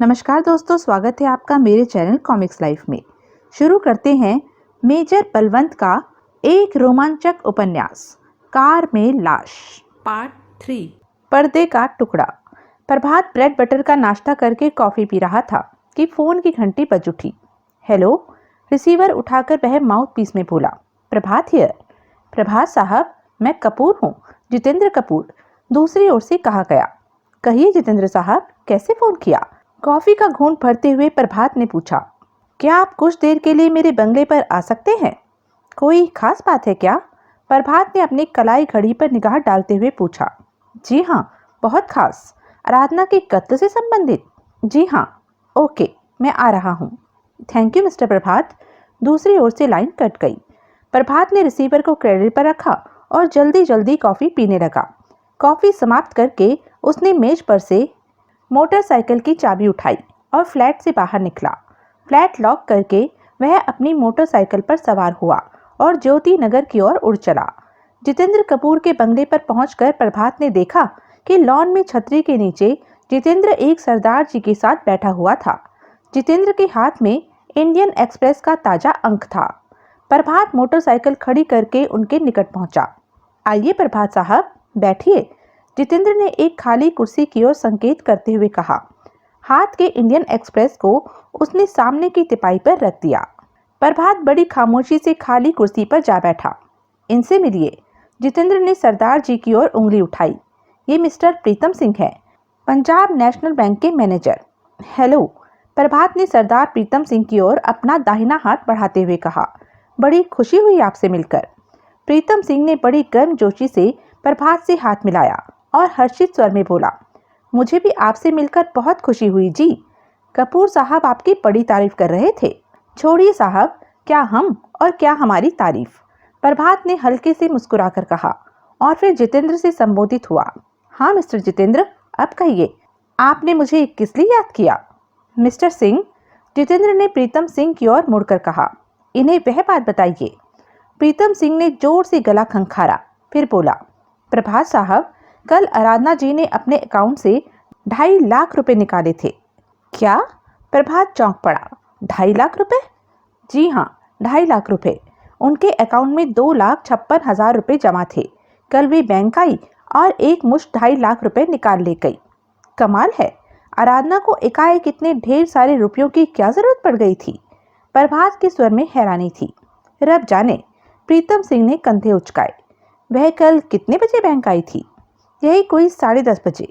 नमस्कार दोस्तों, स्वागत है आपका मेरे चैनल कॉमिक्स लाइफ में। शुरू करते हैं मेजर बलवंत का एक रोमांचक उपन्यास कार में लाश पार्ट 3। पर्दे का टुकड़ा। प्रभात ब्रेड बटर का नाश्ता करके कॉफी पी रहा था कि फोन की घंटी बज उठी। हेलो, रिसीवर उठाकर वह माउथ पीस में बोला, प्रभात हियर। प्रभात साहब, मैं कपूर हूँ, जितेंद्र कपूर, दूसरी ओर से कहा गया। कहिए जितेंद्र साहब, कैसे फोन किया? कॉफी का घूंट भरते हुए प्रभात ने पूछा, क्या आप कुछ देर के लिए मेरे बंगले पर आ सकते हैं? कोई खास बात है क्या? प्रभात ने अपनी कलाई घड़ी पर निगाह डालते हुए पूछा। जी हाँ, बहुत खास। आराधना के कत्ल से संबंधित? जी हाँ। ओके, मैं आ रहा हूँ। थैंक यू मिस्टर प्रभात। दूसरी ओर से लाइन कट गई। प्रभात ने रिसीवर को क्रेडिट पर रखा और जल्दी जल्दी कॉफी पीने लगा। कॉफी समाप्त करके उसने मेज पर से मोटरसाइकिल की चाबी उठाई और फ्लैट से बाहर निकला। फ्लैट लॉक करके वह अपनी मोटरसाइकिल पर सवार हुआ और ज्योति नगर की ओर उड़ चला। जितेंद्र कपूर के बंगले पर पहुंचकर प्रभात ने देखा कि लॉन में छतरी के नीचे जितेंद्र एक सरदार जी के साथ बैठा हुआ था। जितेंद्र के हाथ में इंडियन एक्सप्रेस का ताजा अंक था। प्रभात मोटरसाइकिल खड़ी करके उनके निकट पहुंचा। आइए प्रभात साहब, बैठिए, जितेंद्र ने एक खाली कुर्सी की ओर संकेत करते हुए कहा। हाथ के इंडियन एक्सप्रेस को उसने सामने की तिपाई पर रख दिया। प्रभात बड़ी खामोशी से खाली कुर्सी पर जा बैठा। इनसे मिलिए। जितेंद्र ने सरदार जी की ओर उंगली उठाई। ये मिस्टर प्रीतम सिंह है, पंजाब नेशनल बैंक के मैनेजर। हेलो, प्रभात ने सरदार प्रीतम सिंह की ओर अपना दाहिना हाथ बढ़ाते हुए कहा। बड़ी खुशी हुई आपसे मिलकर। प्रीतम सिंह ने बड़ी गर्मजोशी से प्रभात से हाथ मिलाया और हर्षित स्वर में बोला, मुझे भी आपसे मिलकर बहुत खुशी हुई जी। कपूर साहब आपकी बड़ी तारीफ कर रहे थे। छोड़िए साहब, क्या हम और क्या हमारी तारीफ, प्रभात ने हल्के से मुस्कुराकर कहा और फिर जितेंद्र से संबोधित हुआ। हाँ मिस्टर जितेंद्र, अब कहिए, आपने मुझे किस लिए याद किया? मिस्टर सिंह, जितेंद्र ने प्रीतम सिंह की ओर मुड़कर कहा, इन्हें वह बात बताइए। प्रीतम सिंह ने जोर से गला खंखारा, फिर बोला, प्रभात साहब, कल आराधना जी ने अपने अकाउंट से 2.5 लाख रुपए निकाले थे। क्या? प्रभात चौंक पड़ा। 2.5 लाख रुपए? जी हाँ, 2.5 लाख रुपए। उनके अकाउंट में 2,56,000 रुपए जमा थे। कल वे बैंक आई और एक मुश्त 2.5 लाख रुपए निकाल ले गई। कमाल है, आराधना को एकाएक इतने ढेर सारे रुपयों की क्या जरूरत पड़ गई थी? प्रभात के स्वर में हैरानी थी। रब जाने, प्रीतम सिंह ने कंधे उचकाए। वह कल कितने बजे बैंक आई थी? यही कोई 10:30 बजे।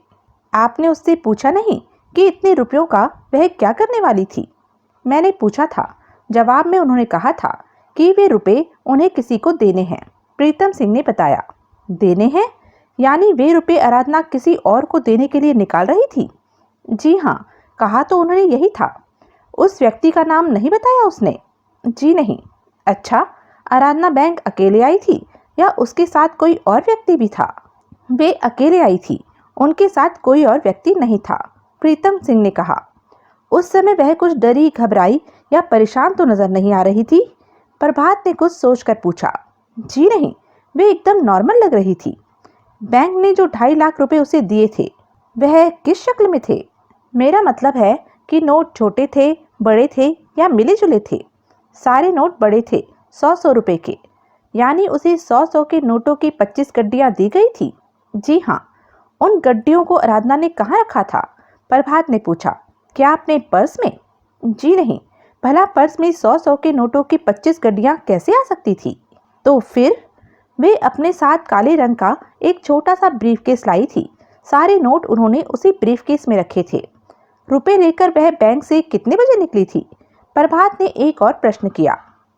आपने उससे पूछा नहीं कि इतने रुपयों का वह क्या करने वाली थी? मैंने पूछा था। जवाब में उन्होंने कहा था कि वे रुपए उन्हें किसी को देने हैं। प्रीतम सिंह ने बताया। देने हैं? यानी वे रुपए आराधना किसी और को देने के लिए निकाल रही थी? जी हाँ, कहा तो उन्होंने यही था। उस व्यक्ति का नाम नहीं बताया उसने? जी नहीं। अच्छा, आराधना बैंक अकेले आई थी या उसके साथ कोई और व्यक्ति भी था? वे अकेले आई थी, उनके साथ कोई और व्यक्ति नहीं था, प्रीतम सिंह ने कहा। उस समय वह कुछ डरी, घबराई या परेशान तो नजर नहीं आ रही थी? प्रभात ने कुछ सोचकर पूछा। जी नहीं, वे एकदम नॉर्मल लग रही थी। बैंक ने जो 2.5 लाख रुपए उसे दिए थे, वह किस शक्ल में थे? मेरा मतलब है कि नोट छोटे थे, बड़े थे या मिले जुले थे? सारे नोट बड़े थे, 100-100 रुपए के। यानी उसे 100-100 के नोटों की 25 गड्डियां दी गई थी? जी हाँ। उन गड्डियों को आराधना ने कहाँ रखा था? प्रभात ने पूछा। क्या अपने पर्स में? जी नहीं, भला पर्स में 100-100 के नोटों की 25 गड्डियां कैसे आ सकती थी? तो फिर? वे अपने साथ काले रंग का एक छोटा सा ब्रीफकेस लाई थी। सारे नोट उन्होंने उसी ब्रीफकेस में रखे थे। रुपए लेकर वह बैंक से कितने बजे निकली थी? प्रभात ने एक और प्रश्न किया।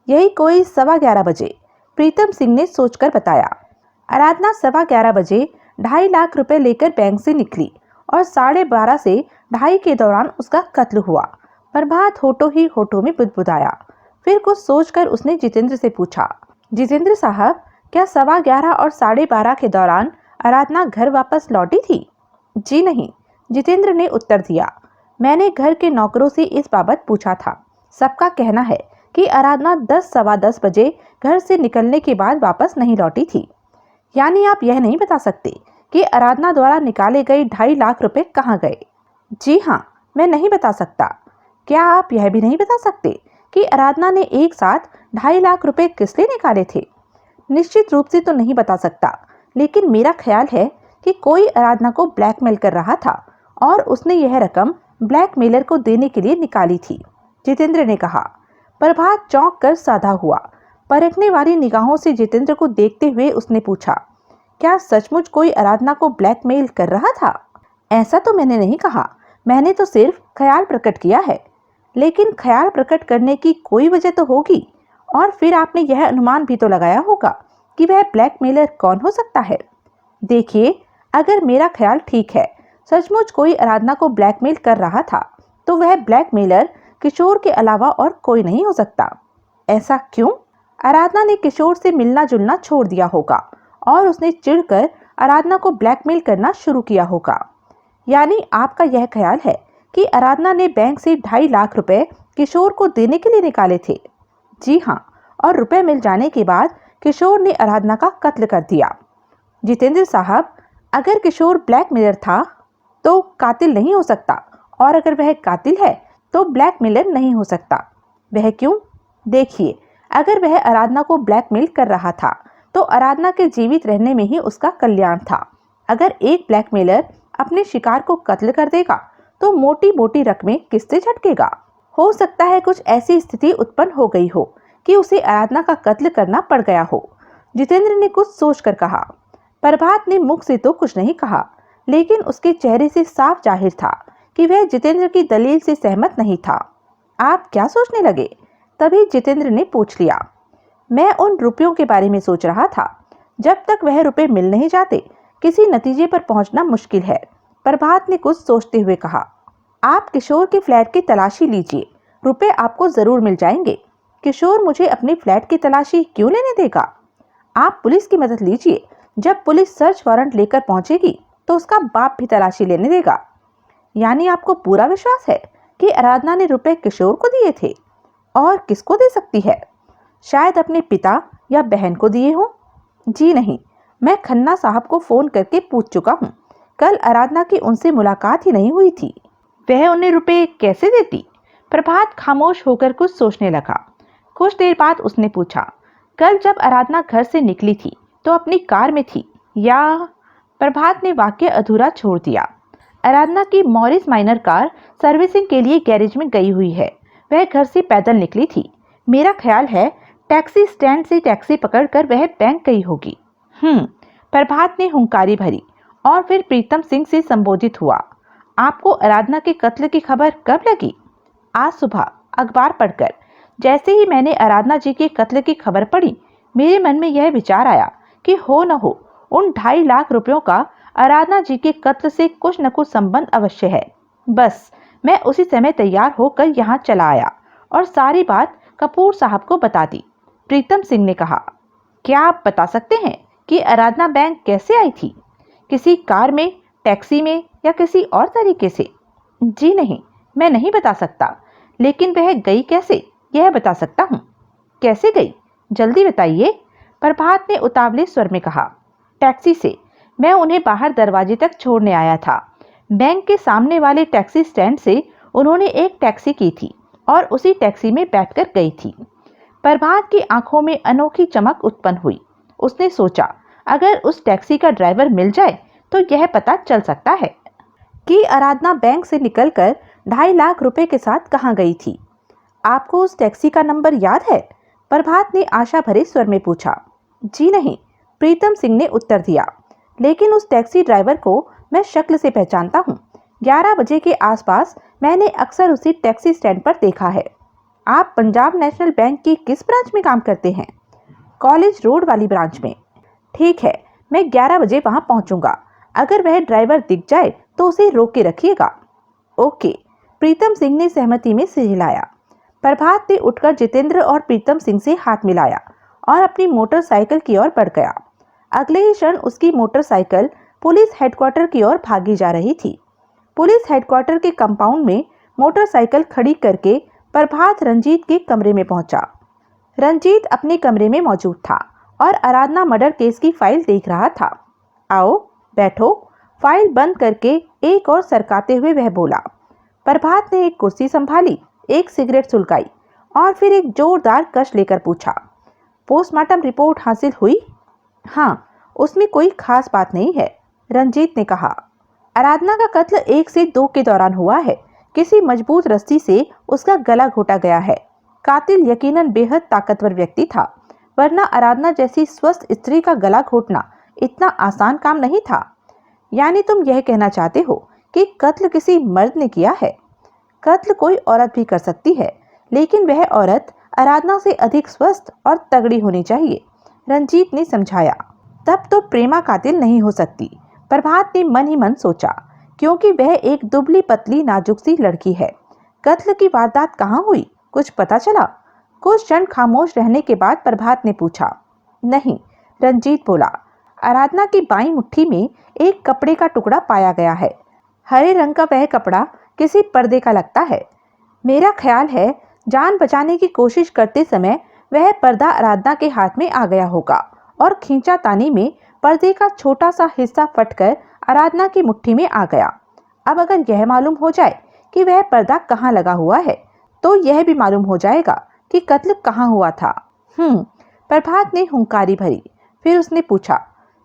यही कोई 11:15 बजे, प्रीतम सिंह ने सोचकर बताया। आराधना 11:15 बजे 2.5 लाख रुपए लेकर बैंक से निकली और 12:30 से 2:30 के दौरान उसका कत्ल हुआ। प्रभात होठों ही होठों में बुदबुदाया। फिर कुछ सोचकर उसने जितेंद्र से पूछा, जितेंद्र साहब, क्या 11:15 और 12:30 के दौरान आराधना घर वापस लौटी थी? जी नहीं, जितेंद्र ने उत्तर दिया। मैंने घर के नौकरों से इस बाबत पूछा था। सबका कहना है कि आराधना 10-10:15 बजे घर से निकलने के बाद वापस नहीं लौटी थी। यानी आप यह नहीं बता सकते कि आराधना द्वारा निकाले गए 2.5 लाख रुपए कहाँ गए? जी हाँ, मैं नहीं बता सकता। क्या आप यह भी नहीं बता सकते कि आराधना ने एक साथ 2.5 लाख रुपए किस लिए निकाले थे? निश्चित रूप से तो नहीं बता सकता, लेकिन मेरा ख्याल है कि कोई आराधना को ब्लैकमेल कर रहा था और उसने यह रकम ब्लैकमेलर को देने के लिए निकाली थी, जितेंद्र ने कहा। प्रभात चौंक कर साधा हुआ। परखने वाली निगाहों से जितेंद्र को देखते हुए उसने पूछा, क्या सचमुच कोई आराधना को ब्लैकमेल कर रहा था? ऐसा तो मैंने नहीं कहा, मैंने तो सिर्फ ख्याल प्रकट किया है। लेकिन ख्याल प्रकट करने की कोई वजह तो होगी, और फिर आपने यह अनुमान भी तो लगाया होगा कि वह ब्लैकमेलर कौन हो सकता है। देखिए, अगर मेरा ख्याल ठीक है, सचमुच कोई आराधना को ब्लैकमेल कर रहा था, तो वह ब्लैकमेलर किशोर के अलावा और कोई नहीं हो सकता। ऐसा क्यों? आराधना ने किशोर से मिलना जुलना छोड़ दिया होगा और उसने चिढ़कर आराधना को ब्लैकमेल करना शुरू किया होगा। यानी आपका यह ख्याल है कि आराधना ने बैंक से 2.5 लाख रुपए किशोर को देने के लिए निकाले थे? जी हाँ, और रुपए मिल जाने के बाद किशोर ने आराधना का कत्ल कर दिया। जितेंद्र साहब, अगर किशोर ब्लैकमेलर था तो कातिल नहीं हो सकता, और अगर वह कातिल है तो ब्लैकमेलर नहीं हो सकता। वह क्यों? देखिए, अगर वह आराधना को ब्लैकमेल कर रहा था तो आराधना के जीवित रहने में ही उसका कल्याण था। अगर एक ब्लैकमेलर अपने शिकार को कत्ल कर देगा तो मोटी मोटी रकमें किससे झटकेगा? हो सकता है कुछ ऐसी स्थिति उत्पन्न हो गई हो कि उसे आराधना का कत्ल करना पड़ गया हो, जितेंद्र ने कुछ सोचकर कहा। प्रभात ने मुख से तो कुछ नहीं कहा, लेकिन उसके चेहरे से साफ जाहिर था कि वह जितेंद्र की दलील से सहमत नहीं था। आप क्या सोचने लगे? तभी जितेंद्र ने पूछ लिया। मैं उन रुपयों के बारे में सोच रहा था। जब तक वह रुपए मिल नहीं जाते, किसी नतीजे पर पहुंचना मुश्किल है। प्रभात ने कुछ सोचते हुए कहा। आप किशोर के फ्लैट की तलाशी लीजिए, रुपए आपको जरूर मिल जाएंगे। किशोर मुझे अपने फ्लैट की तलाशी क्यों लेने देगा? आप पुलिस की मदद लीजिए। जब पुलिस सर्च वारंट लेकर पहुंचेगी तो उसका बाप भी तलाशी लेने देगा। यानी आपको पूरा विश्वास है कि आराधना ने रुपए किशोर को दिए थे? और किसको दे सकती है? शायद अपने पिता या बहन को दिए हों। जी नहीं, मैं खन्ना साहब को फोन करके पूछ चुका हूँ। कल आराधना की उनसे मुलाकात ही नहीं हुई थी। वह उन्हें रुपए कैसे देती? प्रभात खामोश होकर कुछ सोचने लगा। कुछ देर बाद उसने पूछा, कल जब आराधना घर से निकली थी तो अपनी कार में थी या? प्रभात ने वाक्य अधूरा छोड़ दिया। आराधना की मॉरिस माइनर कार सर्विसिंग के लिए गैरेज में गई हुई है। वह घर से पैदल निकली थी। मेरा ख्याल है टैक्सी स्टैंड से टैक्सी पकड़कर वह बैंक गई होगी। प्रभात ने हुंकारी भरी और फिर प्रीतम सिंह से संबोधित हुआ। आपको आराधना के कत्ल की खबर कब लगी? आज सुबह अखबार पढ़कर। जैसे ही मैंने आराधना जी के कत्ल की खबर पढ़ी, मेरे मन में यह विचार आया कि हो न हो उन 2.5 लाख रुपयों का आराधना जी के कत्ल से कुछ न कुछ संबंध अवश्य है। बस मैं उसी समय तैयार होकर यहाँ चला आया और सारी बात कपूर साहब को बता दी। प्रीतम सिंह ने कहा, क्या आप बता सकते हैं कि आराधना बैंक कैसे आई थी? किसी कार में, टैक्सी में या किसी और तरीके से? जी नहीं, मैं नहीं बता सकता, लेकिन वह गई कैसे यह बता सकता हूँ। कैसे गई? जल्दी बताइए, प्रभात ने उतावले स्वर में कहा। टैक्सी से। मैं उन्हें बाहर दरवाजे तक छोड़ने आया था। बैंक के सामने वाले टैक्सी स्टैंड से उन्होंने एक टैक्सी की थी और उसी टैक्सी में बैठकर गई थी। प्रभात की आंखों में अनोखी चमक उत्पन्न हुई। उसने सोचा, अगर उस टैक्सी का ड्राइवर मिल जाए तो यह पता चल सकता है कि आराधना बैंक से निकलकर 2.5 लाख रुपए के साथ कहाँ गई थी। आपको उस टैक्सी का नंबर याद है? प्रभात ने आशा भरे स्वर में पूछा। जी नहीं, प्रीतम सिंह ने उत्तर दिया, लेकिन उस टैक्सी ड्राइवर को मैं शक्ल से पहचानता हूँ। 11 बजे के आसपास मैंने अक्सर उसी टैक्सी स्टैंड पर देखा है। आप पंजाब नेशनल बैंक की किस ब्रांच में काम करते हैं? कॉलेज रोड वाली ब्रांच में। ठीक है, मैं 11 बजे वहां पहुंचूंगा। अगर वह ड्राइवर दिख जाए तो उसे रोक के रखिएगा। ओके, प्रीतम सिंह ने सहमति में सिर हिलाया। प्रभात ने उठकर जितेंद्र और प्रीतम सिंह से हाथ मिलाया और अपनी मोटरसाइकिल की ओर बढ़ गया। अगले ही क्षण उसकी मोटरसाइकिल पुलिस हेडक्वार्टर की ओर भागी जा रही थी। पुलिस हेडक्वार्टर के कंपाउंड में मोटरसाइकिल खड़ी करके प्रभात रंजीत के कमरे में पहुंचा। रंजीत अपने कमरे में मौजूद था और आराधना मर्डर केस की फाइल देख रहा था। आओ बैठो। फाइल बंद करके एक और सरकाते हुए वह बोला, प्रभात ने एक कुर्सी संभाली, एक सिगरेट सुलगाई और फिर एक जोरदार कश लेकर पूछा, पोस्टमार्टम रिपोर्ट हासिल हुई? हाँ, उसमें कोई खास बात नहीं है, रंजीत ने कहा। आराधना का कत्ल 1 से 2 के दौरान हुआ है। किसी मजबूत रस्सी से उसका गला घोटा गया है। कातिल यकीनन बेहद ताकतवर व्यक्ति था, वरना आराधना जैसी स्वस्थ स्त्री का गला घोटना इतना आसान काम नहीं था। यानी तुम यह कहना चाहते हो कि कत्ल किसी मर्द ने किया है? कत्ल कोई औरत भी कर सकती है, लेकिन वह औरत आराधना से अधिक स्वस्थ और तगड़ी होनी चाहिए, रंजीत ने समझाया। तब तो प्रेमा कातिल नहीं हो सकती, प्रभात ने मन ही मन सोचा, क्योंकि वह एक दुबली पतली नाजुक सी लड़की है। कत्ल की वारदात कहाँ हुई, कुछ पता चला? कुछ क्षण खामोश रहने के बाद प्रभात ने पूछा। नहीं, रंजीत बोला। आराधना की बाईं मुट्ठी में एक कपड़े का टुकड़ा पाया गया है। हरे रंग का वह कपड़ा किसी पर्दे का लगता है। मेरा ख्याल है जान बचाने की कोशिश करते समय वह पर्दा आराधना के हाथ में आ गया होगा और खींचातानी में पर्दे का छोटा सा हिस्सा फटकर आराधना की मुट्ठी में आ गया। अब अगर यह मालूम हो जाए कि वह पर्दा कहाँ लगा हुआ है, तो यह भी मालूम हो जाएगा कि कत्ल कहाँ हुआ था। प्रभात ने हुंकारी भरी। फिर उसने पूछा,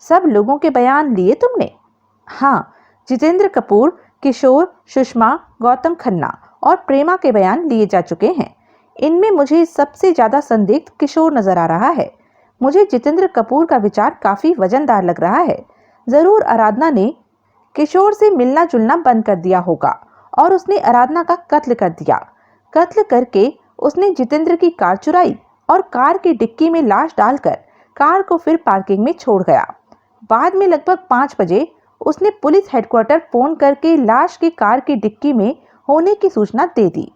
सब लोगों के बयान लिए तुमने? हाँ, जितेंद्र कपूर, किशोर, सुषमा, गौतम खन्ना और प्रेमा के बयान लिए जा चुके हैं। इनमें मुझे सबसे ज्यादा संदिग्ध किशोर नजर आ रहा है। मुझे जितेंद्र कपूर का विचार काफी वजनदार लग रहा है। जरूर आराधना ने किशोर से मिलना जुलना बंद कर दिया होगा और उसने आराधना का कत्ल कर दिया। कत्ल करके उसने जितेंद्र की कार चुराई और कार की डिक्की में लाश डालकर कार को फिर पार्किंग में छोड़ गया। बाद में लगभग 5 बजे उसने पुलिस हेडक्वार्टर फोन करके लाश की कार की डिक्की में होने की सूचना दे दी।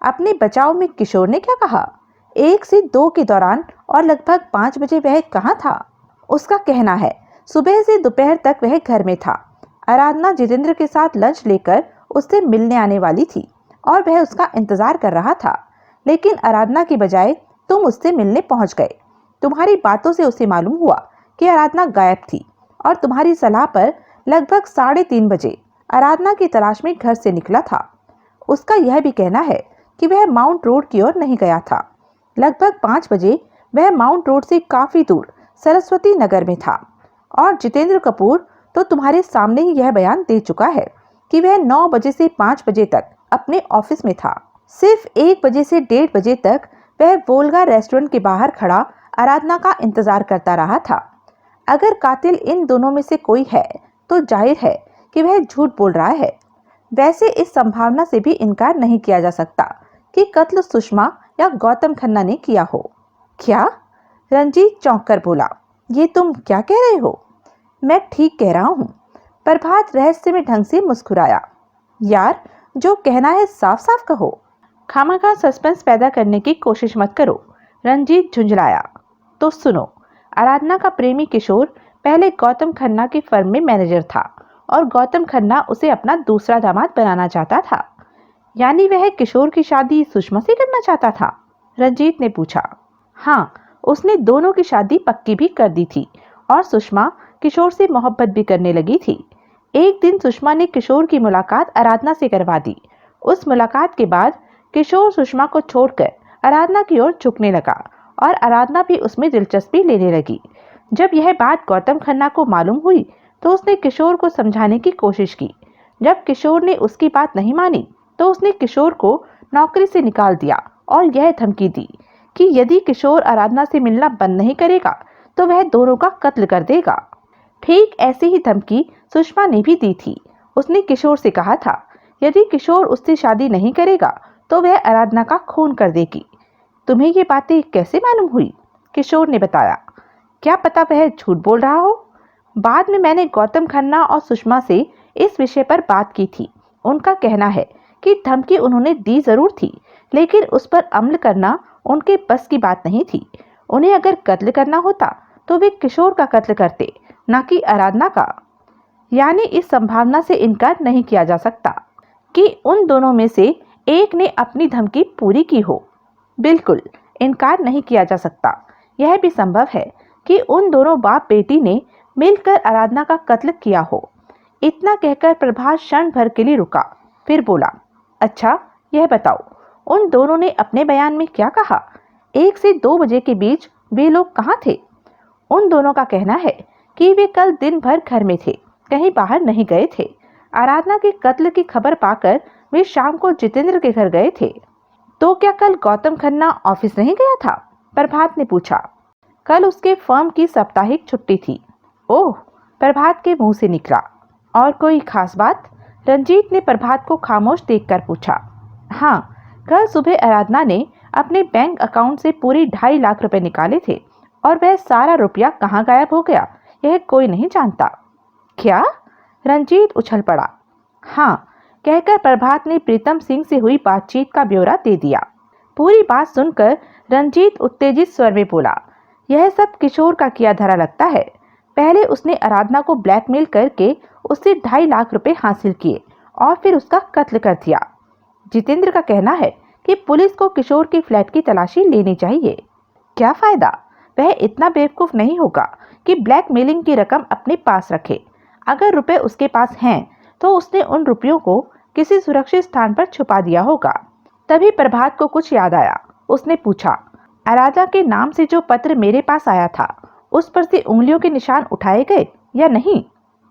अपने बचाव में किशोर ने क्या कहा? 1 से 2 के दौरान और लगभग 5 बजे वह कहाँ था? उसका कहना है सुबह से दोपहर तक वह घर में था। आराधना जितेंद्र के साथ लंच लेकर उससे मिलने आने वाली थी और वह उसका इंतजार कर रहा था, लेकिन आराधना की बजाय तुम उससे मिलने पहुंच गए। तुम्हारी बातों से उसे मालूम हुआ कि आराधना गायब थी और तुम्हारी सलाह पर लगभग 3:30 बजे आराधना की तलाश में घर से निकला था। उसका यह भी कहना है कि वह माउंट रोड की ओर नहीं गया था। लगभग 5 बजे वह माउंट रोड से काफी दूर सरस्वती नगर में था और जितेंद्र कपूर तो तुम्हारे सामने ही यह बयान दे चुका है कि वह 9 बजे से 5 बजे तक अपने ऑफिस में था। सिर्फ 1 बजे से 1:30 बजे तक वह वोल्गा रेस्टोरेंट के बाहर खड़ा आराधना का इंतजार करता रहा था। अगर कातिल इन दोनों में से कोई है तो जाहिर है कि वह झूठ बोल रहा है। वैसे इस संभावना से भी इनकार नहीं किया जा सकता कि कत्ल सुषमा या गौतम खन्ना ने किया हो। क्या? रंजीत चौंक कर बोला, ये तुम क्या कह रहे हो? मैं ठीक कह रहा हूँ। प्रभात रहस्यमय ढंग से मुस्कुराया। यार, जो कहना है साफ साफ कहो, खामखा सस्पेंस पैदा करने की कोशिश मत करो, रंजीत झुंझलाया। तो सुनो, आराधना का प्रेमी किशोर पहले गौतम खन्ना की फर्म में मैनेजर था और गौतम खन्ना उसे अपना दूसरा दामाद बनाना चाहता था। यानी वह किशोर की शादी सुषमा से करना चाहता था? रंजीत ने पूछा। हाँ, उसने दोनों की शादी पक्की भी कर दी थी और सुषमा किशोर से मोहब्बत भी करने लगी थी। एक दिन सुषमा ने किशोर की मुलाकात आराधना से करवा दी। उस मुलाकात के बाद किशोर सुषमा को छोड़कर आराधना की ओर झुकने लगा और आराधना भी उसमें दिलचस्पी लेने लगी। जब यह बात गौतम खन्ना को मालूम हुई तो उसने किशोर को समझाने की कोशिश की। जब किशोर ने उसकी बात नहीं मानी तो उसने किशोर को नौकरी से निकाल दिया और यह धमकी दी कि यदि किशोर आराधना से मिलना बंद नहीं करेगा तो वह दोनों का कत्ल कर देगा। ठीक ऐसी ही धमकी सुषमा ने भी दी थी। उसने किशोर से कहा था यदि किशोर उससे शादी नहीं करेगा तो वह आराधना का खून कर देगी। तुम्हें ये बातें कैसे मालूम हुई? किशोर ने बताया। क्या पता वह झूठ बोल रहा हो। बाद में मैंने गौतम खन्ना और सुषमा से इस विषय पर बात की थी। उनका कहना है कि धमकी उन्होंने दी जरूर थी, लेकिन उस पर अमल करना उनके बस की बात नहीं थी। उन्हें अगर कत्ल करना होता तो वे किशोर का कत्ल करते, न कि आराधना का। यानी इस संभावना से इनकार नहीं किया जा सकता कि उन दोनों में से एक ने अपनी धमकी पूरी की हो। बिल्कुल इनकार नहीं किया जा सकता। यह भी संभव है कि उन दोनों बाप बेटी ने मिलकर आराधना का कत्ल किया हो। इतना कहकर प्रभात क्षण भर के लिए रुका, फिर बोला, अच्छा, यह बताओ, उन दोनों ने अपने बयान में क्या कहा? 1 से 2 बजे के बीच वे लोग कहाँ थे? उन दोनों का कहना है कि वे कल दिन भर घर में थे, कहीं बाहर नहीं गए थे। आराधना के कत्ल की खबर पाकर वे शाम को जितेंद्र के घर गए थे। तो क्या कल गौतम खन्ना ऑफिस नहीं गया था? प्रभात ने पूछा। कल उसके फर्म की साप्ताहिक छुट्टी थी। ओह, प्रभात के मुंह से निकला। और कोई खास बात? रंजीत ने प्रभात को खामोश देखकर पूछा। हाँ, कल सुबह आराधना ने अपने बैंक अकाउंट से पूरे 2.5 लाख रुपए निकाले थे और वह सारा रुपया कहाँ गायब हो गया यह कोई नहीं जानता। क्या? रंजीत उछल पड़ा। हाँ, कहकर प्रभात ने प्रीतम सिंह से हुई बातचीत का ब्यौरा दे दिया। पूरी बात सुनकर रंजीत उत्तेजित स्वर में बोला, यह सब किशोर का किया धरा लगता है। पहले उसने आराधना को ब्लैकमेल करके उससे 2.5 लाख रुपए हासिल किए और फिर उसका कत्ल कर दिया। जितेंद्र का कहना है कि पुलिस को किशोर के फ्लैट की तलाशी लेनी चाहिए। क्या फायदा? वह इतना बेवकूफ नहीं होगा कि ब्लैकमेलिंग की रकम अपने पास रखे। अगर रुपए उसके पास हैं तो उसने उन रुपयों को किसी सुरक्षित स्थान पर छुपा दिया होगा। तभी प्रभात को कुछ याद आया। उसने पूछा, आराधना के नाम से जो पत्र मेरे पास आया था उस पर से उंगलियों के निशान उठाए गए या नहीं?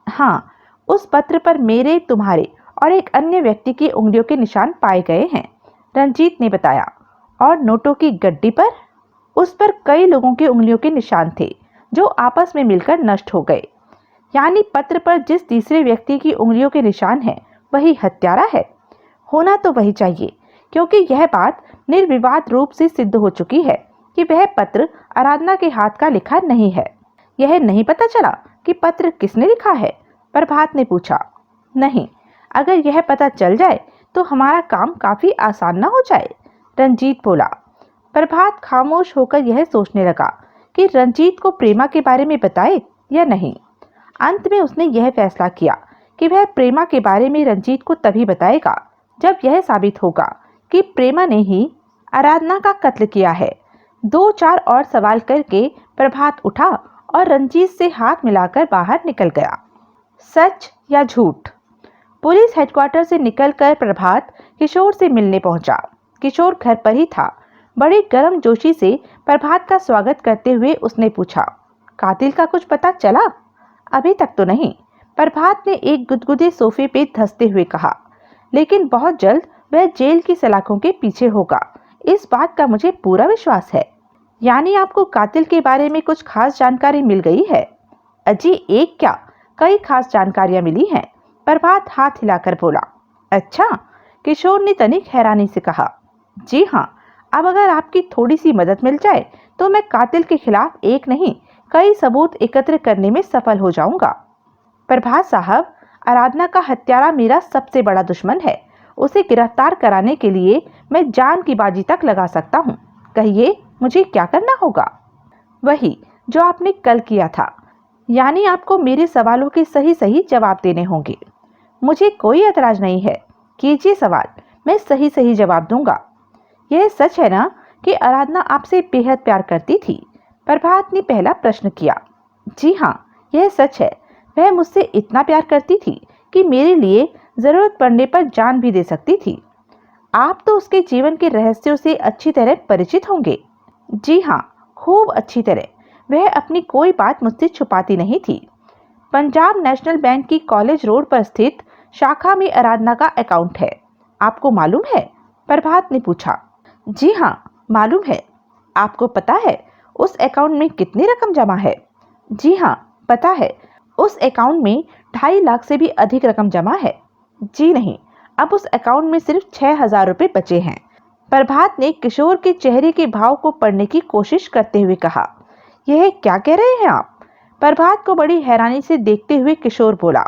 हाँ, उस पत्र पर मेरे, तुम्हारे और एक अन्य व्यक्ति की उंगलियों के निशान पाए गए हैं, रंजीत ने बताया। और नोटों की गड्डी पर? उस पर कई लोगों की उंगलियों के निशान थे जो आपस में मिलकर नष्ट हो गए। यानी पत्र पर जिस तीसरे व्यक्ति की उंगलियों के निशान हैं वही हत्यारा है। होना तो वही चाहिए, क्योंकि यह बात निर्विवाद रूप से सिद्ध हो चुकी है कि वह पत्र आराधना के हाथ का लिखा नहीं है। यह नहीं पता चला कि पत्र किसने लिखा है? प्रभात ने पूछा। नहीं, अगर यह पता चल जाए तो हमारा काम काफी आसान न हो जाए, रंजीत बोला। प्रभात खामोश होकर यह सोचने लगा कि रंजीत को प्रेमा के बारे में बताए या नहीं। अंत में उसने यह फैसला किया कि वह प्रेमा के बारे में रंजीत को तभी बताएगा जब यह साबित होगा कि प्रेमा ने ही आराधना का कत्ल किया है। 2-4 और सवाल करके प्रभात उठा और रंजीत से हाथ मिलाकर बाहर निकल गया। सच या झूठ? पुलिस हेडक्वार्टर से निकलकर प्रभात किशोर से मिलने पहुंचा। किशोर घर पर ही था। बड़ी गर्मजोशी से प्रभात का स्वागत करते हुए उसने पूछा, कातिल का कुछ पता चला? अभी तक तो नहीं, प्रभात ने एक गुदगुदे सोफे पे धंसते हुए कहा। लेकिन बहुत जल्द वह जेल की सलाखों के पीछे होगा, इस बात का मुझे पूरा विश्वास है। यानी आपको कातिल के बारे में कुछ खास जानकारी मिल गई है? अजी, एक क्या, कई खास जानकारियां मिली हैं, प्रभात हाथ हिलाकर बोला। अच्छा, किशोर ने तनिक हैरानी से कहा। जी हाँ, अब अगर आपकी थोड़ी सी मदद मिल जाए तो मैं कातिल के खिलाफ एक नहीं कई सबूत एकत्र करने में सफल हो जाऊंगा। प्रभात साहब, आराधना का हत्यारा मेरा सबसे बड़ा दुश्मन है। उसे गिरफ्तार कराने के लिए मैं जान की बाजी तक लगा सकता हूँ। कहिए, मुझे क्या करना होगा? वही जो आपने कल किया था, यानी आपको मेरे सवालों के सही सही जवाब देने होंगे। मुझे कोई एतराज नहीं है, कीजिए सवाल, मैं सही सही जवाब दूंगा। यह सच है ना कि आराधना आपसे बेहद प्यार करती थी? प्रभात ने पहला प्रश्न किया। जी हाँ, यह सच है। वह मुझसे इतना प्यार करती थी कि मेरे लिए जरूरत पड़ने पर जान भी दे सकती थी। आप तो उसके जीवन के रहस्यों से अच्छी तरह परिचित होंगे। जी हाँ, खूब अच्छी तरह। वह अपनी कोई बात मुझसे छुपाती नहीं थी। पंजाब नेशनल बैंक की कॉलेज रोड पर स्थित शाखा में आराधना का अकाउंट है, आपको मालूम है? प्रभात ने पूछा। जी हाँ, मालूम है। आपको पता है उस अकाउंट में कितनी रकम जमा है? जी हाँ, पता है। उस अकाउंट में 2.5 लाख से भी अधिक रकम जमा है। जी नहीं, अब उस अकाउंट में सिर्फ 6,000 रुपए बचे हैं। प्रभात ने किशोर के चेहरे के भाव को पढ़ने की कोशिश करते हुए कहा। यह क्या कह रहे हैं आप? प्रभात को बड़ी हैरानी से देखते हुए किशोर बोला।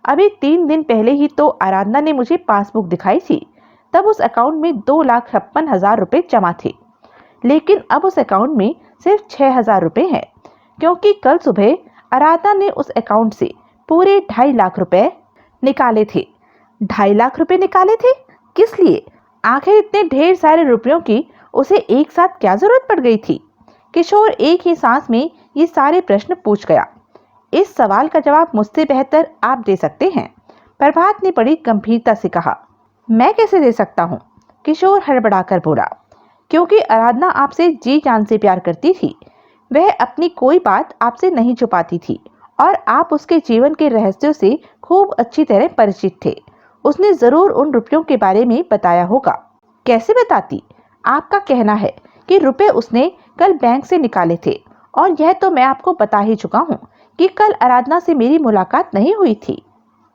अभी 3 दिन पहले ही तो आराधना ने मुझे पासबुक दिखाई थी। तब उस अकाउंट में 2,56,000 रुपए जमा थे, लेकिन अब उस अकाउंट में सिर्फ 6,000 रुपए हैं, क्योंकि कल सुबह आराधना ने उस अकाउंट से पूरे 2.5 लाख रुपए निकाले थे। 2.5 लाख रुपए निकाले थे? किस लिए? आखिर इतने ढेर सारे रुपयों की उसे एक साथ क्या जरूरत पड़ गई थी? किशोर एक ही सांस में ये सारे प्रश्न पूछ गया। इस सवाल का जवाब मुझसे बेहतर आप दे सकते हैं, प्रभात ने बड़ी गंभीरता से कहा। मैं कैसे दे सकता हूँ? किशोर हड़बड़ाकर बोला। क्योंकि आराधना आपसे जी जान से प्यार करती थी। वह अपनी कोई बात आपसे नहीं छुपाती थी और आप उसके जीवन के रहस्यों से खूब अच्छी तरह परिचित थे। उसने जरूर उन रुपयों के बारे में बताया होगा। कैसे बताती? आपका कहना है कि रुपए उसने कल बैंक से निकाले थे और यह तो मैं आपको बता ही चुका हूँ कि कल आराधना से मेरी मुलाकात नहीं हुई थी।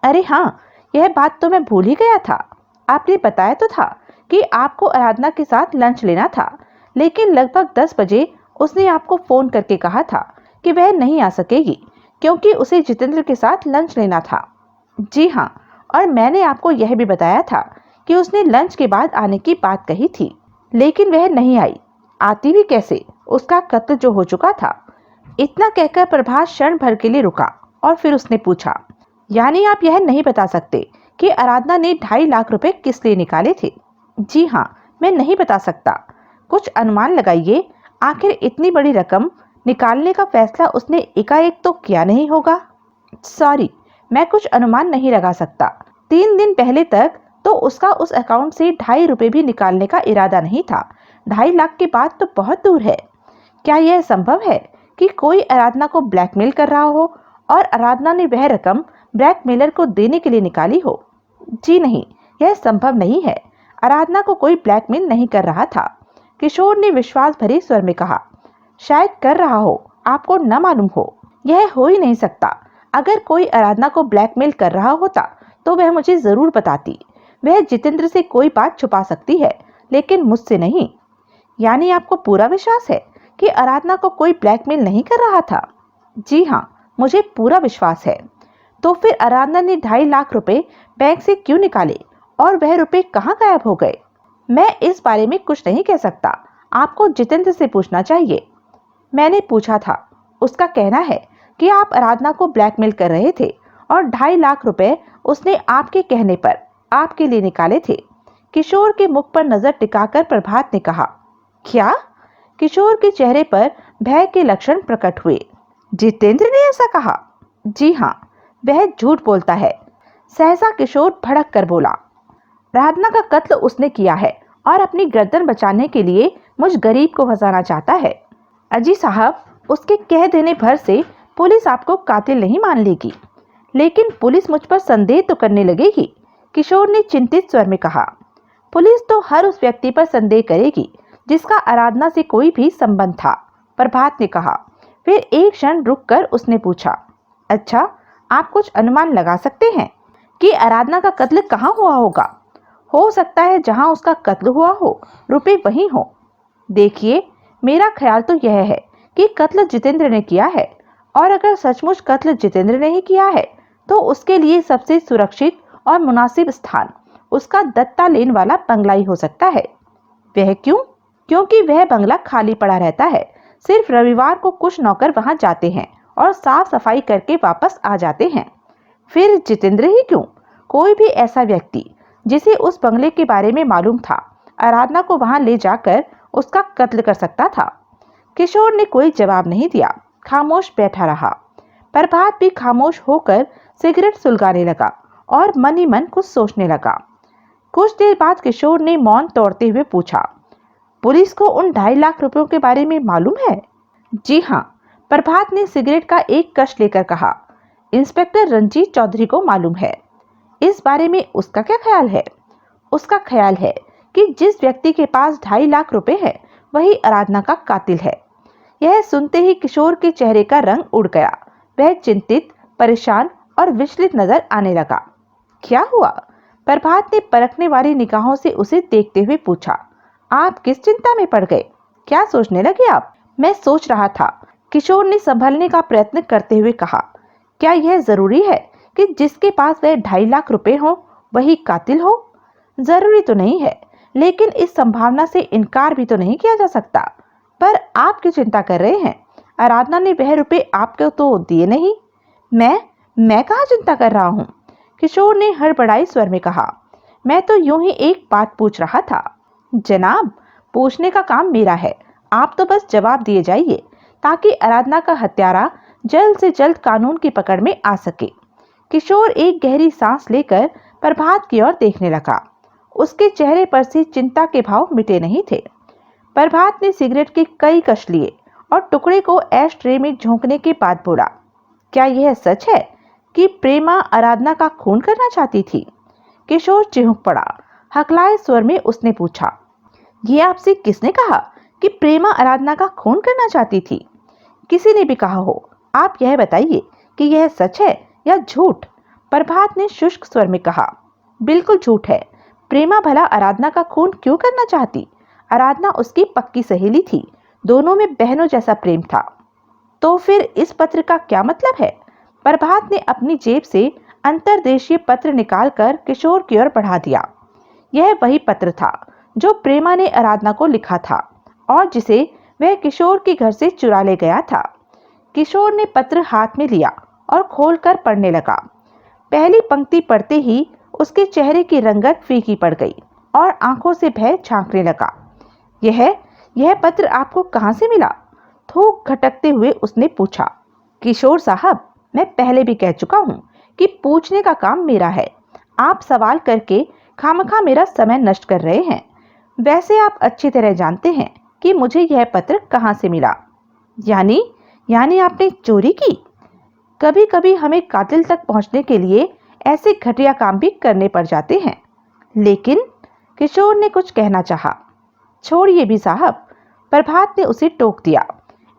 अरे हाँ, यह बात तो मैं भूल ही गया था। आपने बताया तो था कि आपको आराधना के साथ लंच लेना था, लेकिन लगभग 10 बजे उसने आपको फोन करके कहा था कि वह नहीं आ सकेगी क्योंकि उसे जितेंद्र के साथ लंच लेना था। जी हाँ, और मैंने आपको यह भी बताया था कि उसने लंच के बाद आने की बात कही थी, लेकिन वह नहीं आई। आती भी कैसे? उसका कत्ल जो हो चुका था। इतना कहकर प्रभात क्षण भर के लिए रुका और फिर उसने पूछा, यानी आप यह नहीं बता सकते कि आराधना ने 2.5 लाख रुपए किस लिए निकाले थे? जी हाँ, मैं नहीं बता सकता। कुछ अनुमान लगाइए। आखिर इतनी बड़ी रकम निकालने का फैसला उसने एकाएक तो किया नहीं होगा। सॉरी, मैं कुछ अनुमान नहीं लगा सकता। 3 दिन पहले तक तो उसका उस अकाउंट से 2.5 रुपए भी निकालने का इरादा नहीं था। 2.5 लाख की बात तो बहुत दूर है। क्या यह संभव है कि कोई आराधना को ब्लैकमेल कर रहा हो और आराधना ने वह रकम ब्लैकमेलर को देने के लिए निकाली हो? जी नहीं, यह संभव नहीं है। आराधना को कोई ब्लैकमेल नहीं कर रहा था। किशोर ने विश्वास भरे स्वर में कहा। शायद कर रहा हो, आपको न मालूम हो। यह हो ही नहीं सकता। अगर कोई आराधना को ब्लैकमेल कर रहा होता तो वह मुझे जरूर बताती। वह जितेंद्र से कोई बात छुपा सकती है, लेकिन मुझसे नहीं। यानी आपको पूरा विश्वास है कि आराधना को कोई ब्लैकमेल नहीं कर रहा था? जी हाँ, मुझे पूरा विश्वास है। तो फिर आराधना ने 2.5 लाख रुपए बैंक से क्यों निकाले और वह रुपए कहाँ गायब हो गए? मैं इस बारे में कुछ नहीं कह सकता। आपको जितेंद्र से पूछना चाहिए। मैंने पूछा था। उसका कहना है कि आप आराधना को ब्लैकमेल कर रहे थे और 2.5 लाख रुपए उसने आपके कहने पर आपके लिए निकाले थे। किशोर के मुख पर नजर टिकाकर प्रभात ने कहा। क्या? किशोर के चेहरे पर भय के लक्षण प्रकट हुए। जितेंद्र ने ऐसा कहा? जी हाँ, वह झूठ बोलता है। सहसा किशोर भड़क कर बोला। आराधना का कत्ल उसने किया है और अपनी गर्दन बचाने के लिए मुझ गरीब को फंसाना चाहता है। अजी साहब, उसके कह देने भर से पुलिस आपको कातिल नहीं मान लेगी, लेकिन पुलिस मुझ पर संदेह तो करने लगेगी। किशोर ने चिंतित स्वर में कहा। पुलिस तो हर उस व्यक्ति पर संदेह करेगी जिसका आराधना से कोई भी संबंध था, प्रभात ने कहा। फिर एक क्षण रुककर उसने पूछा, अच्छा, आप कुछ अनुमान लगा सकते हैं कि आराधना का कत्ल कहाँ हुआ होगा? हो सकता है जहां उसका कत्ल हुआ हो, रुपए वहीं हो। देखिए, मेरा ख्याल तो यह है कि कत्ल जितेंद्र ने किया है, और अगर सचमुच कत्ल जितेंद्र ने ही किया है तो उसके लिए सबसे सुरक्षित और मुनासिब स्थान उसका दत्ता लेन वाला बंगला ही हो सकता है। वह क्यों? क्योंकि वह बंगला खाली पड़ा रहता है। सिर्फ रविवार को कुछ नौकर वहां जाते हैं और साफ सफाई करके वापस आ जाते हैं। फिर जितेंद्र ही क्यों? कोई भी ऐसा व्यक्ति जिसे उस बंगले के बारे में मालूम था, आराधना को वहां ले जाकर उसका कत्ल कर सकता था। किशोर ने कोई जवाब नहीं दिया, खामोश बैठा रहा। प्रभात भी खामोश होकर सिगरेट सुलगाने लगा और मन ही मन कुछ सोचने लगा। कुछ देर बाद किशोर ने मौन तोड़ते हुए पूछा, पुलिस को उन 2.5 लाख रुपयों के बारे में मालूम है? जी हाँ, प्रभात ने सिगरेट का एक कश लेकर कहा। इंस्पेक्टर रंजीत चौधरी को मालूम है। इस बारे में उसका क्या ख्याल है? उसका ख्याल है कि जिस व्यक्ति के पास 2.5 लाख रुपए है वही आराधना का कातिल है। यह सुनते ही किशोर के चेहरे का रंग उड़ गया। वह चिंतित, परेशान और विचलित नजर आने लगा। क्या हुआ? प्रभात ने परखने वाली निगाहों से उसे देखते हुए पूछा। आप किस चिंता में पड़ गए? क्या सोचने लगे आप? मैं सोच रहा था, किशोर ने संभलने का प्रयत्न करते हुए कहा। क्या यह जरूरी है कि जिसके पास वह 2.5 लाख रुपए हो वही कातिल हो? जरूरी तो नहीं है, लेकिन इस संभावना से इनकार भी तो नहीं किया जा सकता। पर आप क्यों चिंता कर रहे हैं? आराधना ने वह रुपए आपको तो दिए नहीं। मैं कहाँ चिंता कर रहा हूँ? किशोर ने हड़बड़ाई स्वर में कहा। मैं तो यूं ही एक बात पूछ रहा था। जनाब, पूछने का काम मेरा है, आप तो बस जवाब दिए जाइए ताकि आराधना का हत्यारा जल्द से जल्द कानून की पकड़ में आ सके। किशोर एक गहरी सांस लेकर प्रभात की ओर देखने लगा। उसके चेहरे पर से चिंता के भाव मिटे नहीं थे। प्रभात ने सिगरेट के कई कश लिए और टुकड़े को ऐश ट्रे में झोंकने के बाद बोला, क्या यह सच है कि प्रेमा आराधना का खून करना चाहती थी? किशोर चिहुक पड़ा। हकलाए स्वर में उसने पूछा, ये आपसे किसने कहा कि प्रेमा आराधना का खून करना चाहती थी? किसी ने भी कहा हो, आप यह बताइए कि यह सच है या झूठ? प्रभात ने शुष्क स्वर में कहा, बिल्कुल झूठ है। प्रेमा भला आराधना का खून क्यों करना चाहती? आराधना उसकी पक्की सहेली थी, दोनों में बहनों जैसा प्रेम था। तो फिर इस पत्र का क्या मतलब है? प्रभात ने अपनी जेब से अंतर्देशीय पत्र निकालकर किशोर की ओर बढ़ा दिया। यह वही पत्र था जो प्रेमा ने आराधना को लिखा था और जिसे वह किशोर के घर से चुरा ले गया था। किशोर ने पत्र हाथ में लिया और खोलकर पढ़ने लगा। पहली पंक्ति पढ़ते ही उसके चेहरे की रंगत फीकी पड़ गई और आंखों से भय झांकने लगा। यह पत्र आपको कहां से मिला? थूक घटकते हुए उसने पूछा। किशोर साहब, मैं पहले भी कह चुका हूं कि पूछने का काम मेरा है। आप सवाल करके खामखा मेरा समय नष्ट कर रहे हैं। वैसे आप अच्छी तरह जानते हैं कि मुझे यह पत्र कहां से मिला। यानी आपने चोरी की? कभी कभी हमें कातिल तक पहुंचने के लिए ऐसे घटिया काम भी करने पड़ जाते हैं। लेकिन किशोर ने कुछ कहना चाहा। छोड़िए भी साहब, प्रभात ने उसे टोक दिया।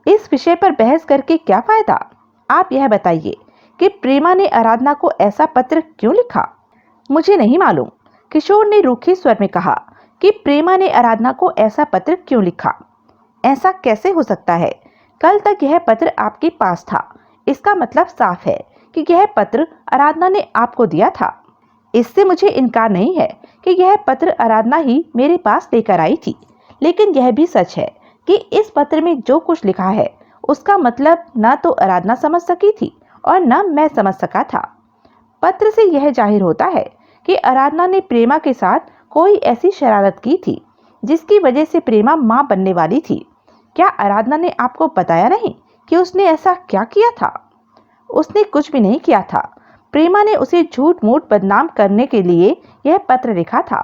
इस विषय पर बहस करके क्या फायदा? आप यह बताइए कि प्रेमा ने आराधना को ऐसा पत्र क्यों लिखा? मुझे नहीं मालूम, किशोर ने रूखे स्वर में कहा कि प्रेमा ने आराधना को ऐसा पत्र क्यों लिखा। ऐसा कैसे हो सकता है? कल तक यह पत्र आपके पास था, इसका मतलब साफ है कि यह पत्र आराधना ने आपको दिया था। इससे मुझे इनकार नहीं है कि यह पत्र आराधना ही मेरे पास लेकर आई थी, लेकिन यह भी सच है कि इस पत्र में जो कुछ लिखा है उसका मतलब न तो आराधना समझ सकी थी और न मैं समझ सका था। पत्र से यह जाहिर होता है कि आराधना ने प्रेमा के साथ कोई ऐसी शरारत की थी जिसकी वजह से प्रेमा मां बनने वाली थी। क्या आराधना ने आपको बताया नहीं कि उसने ऐसा क्या किया था? उसने कुछ भी नहीं किया था। प्रेमा ने उसे झूठ मूठ बदनाम करने के लिए यह पत्र लिखा था।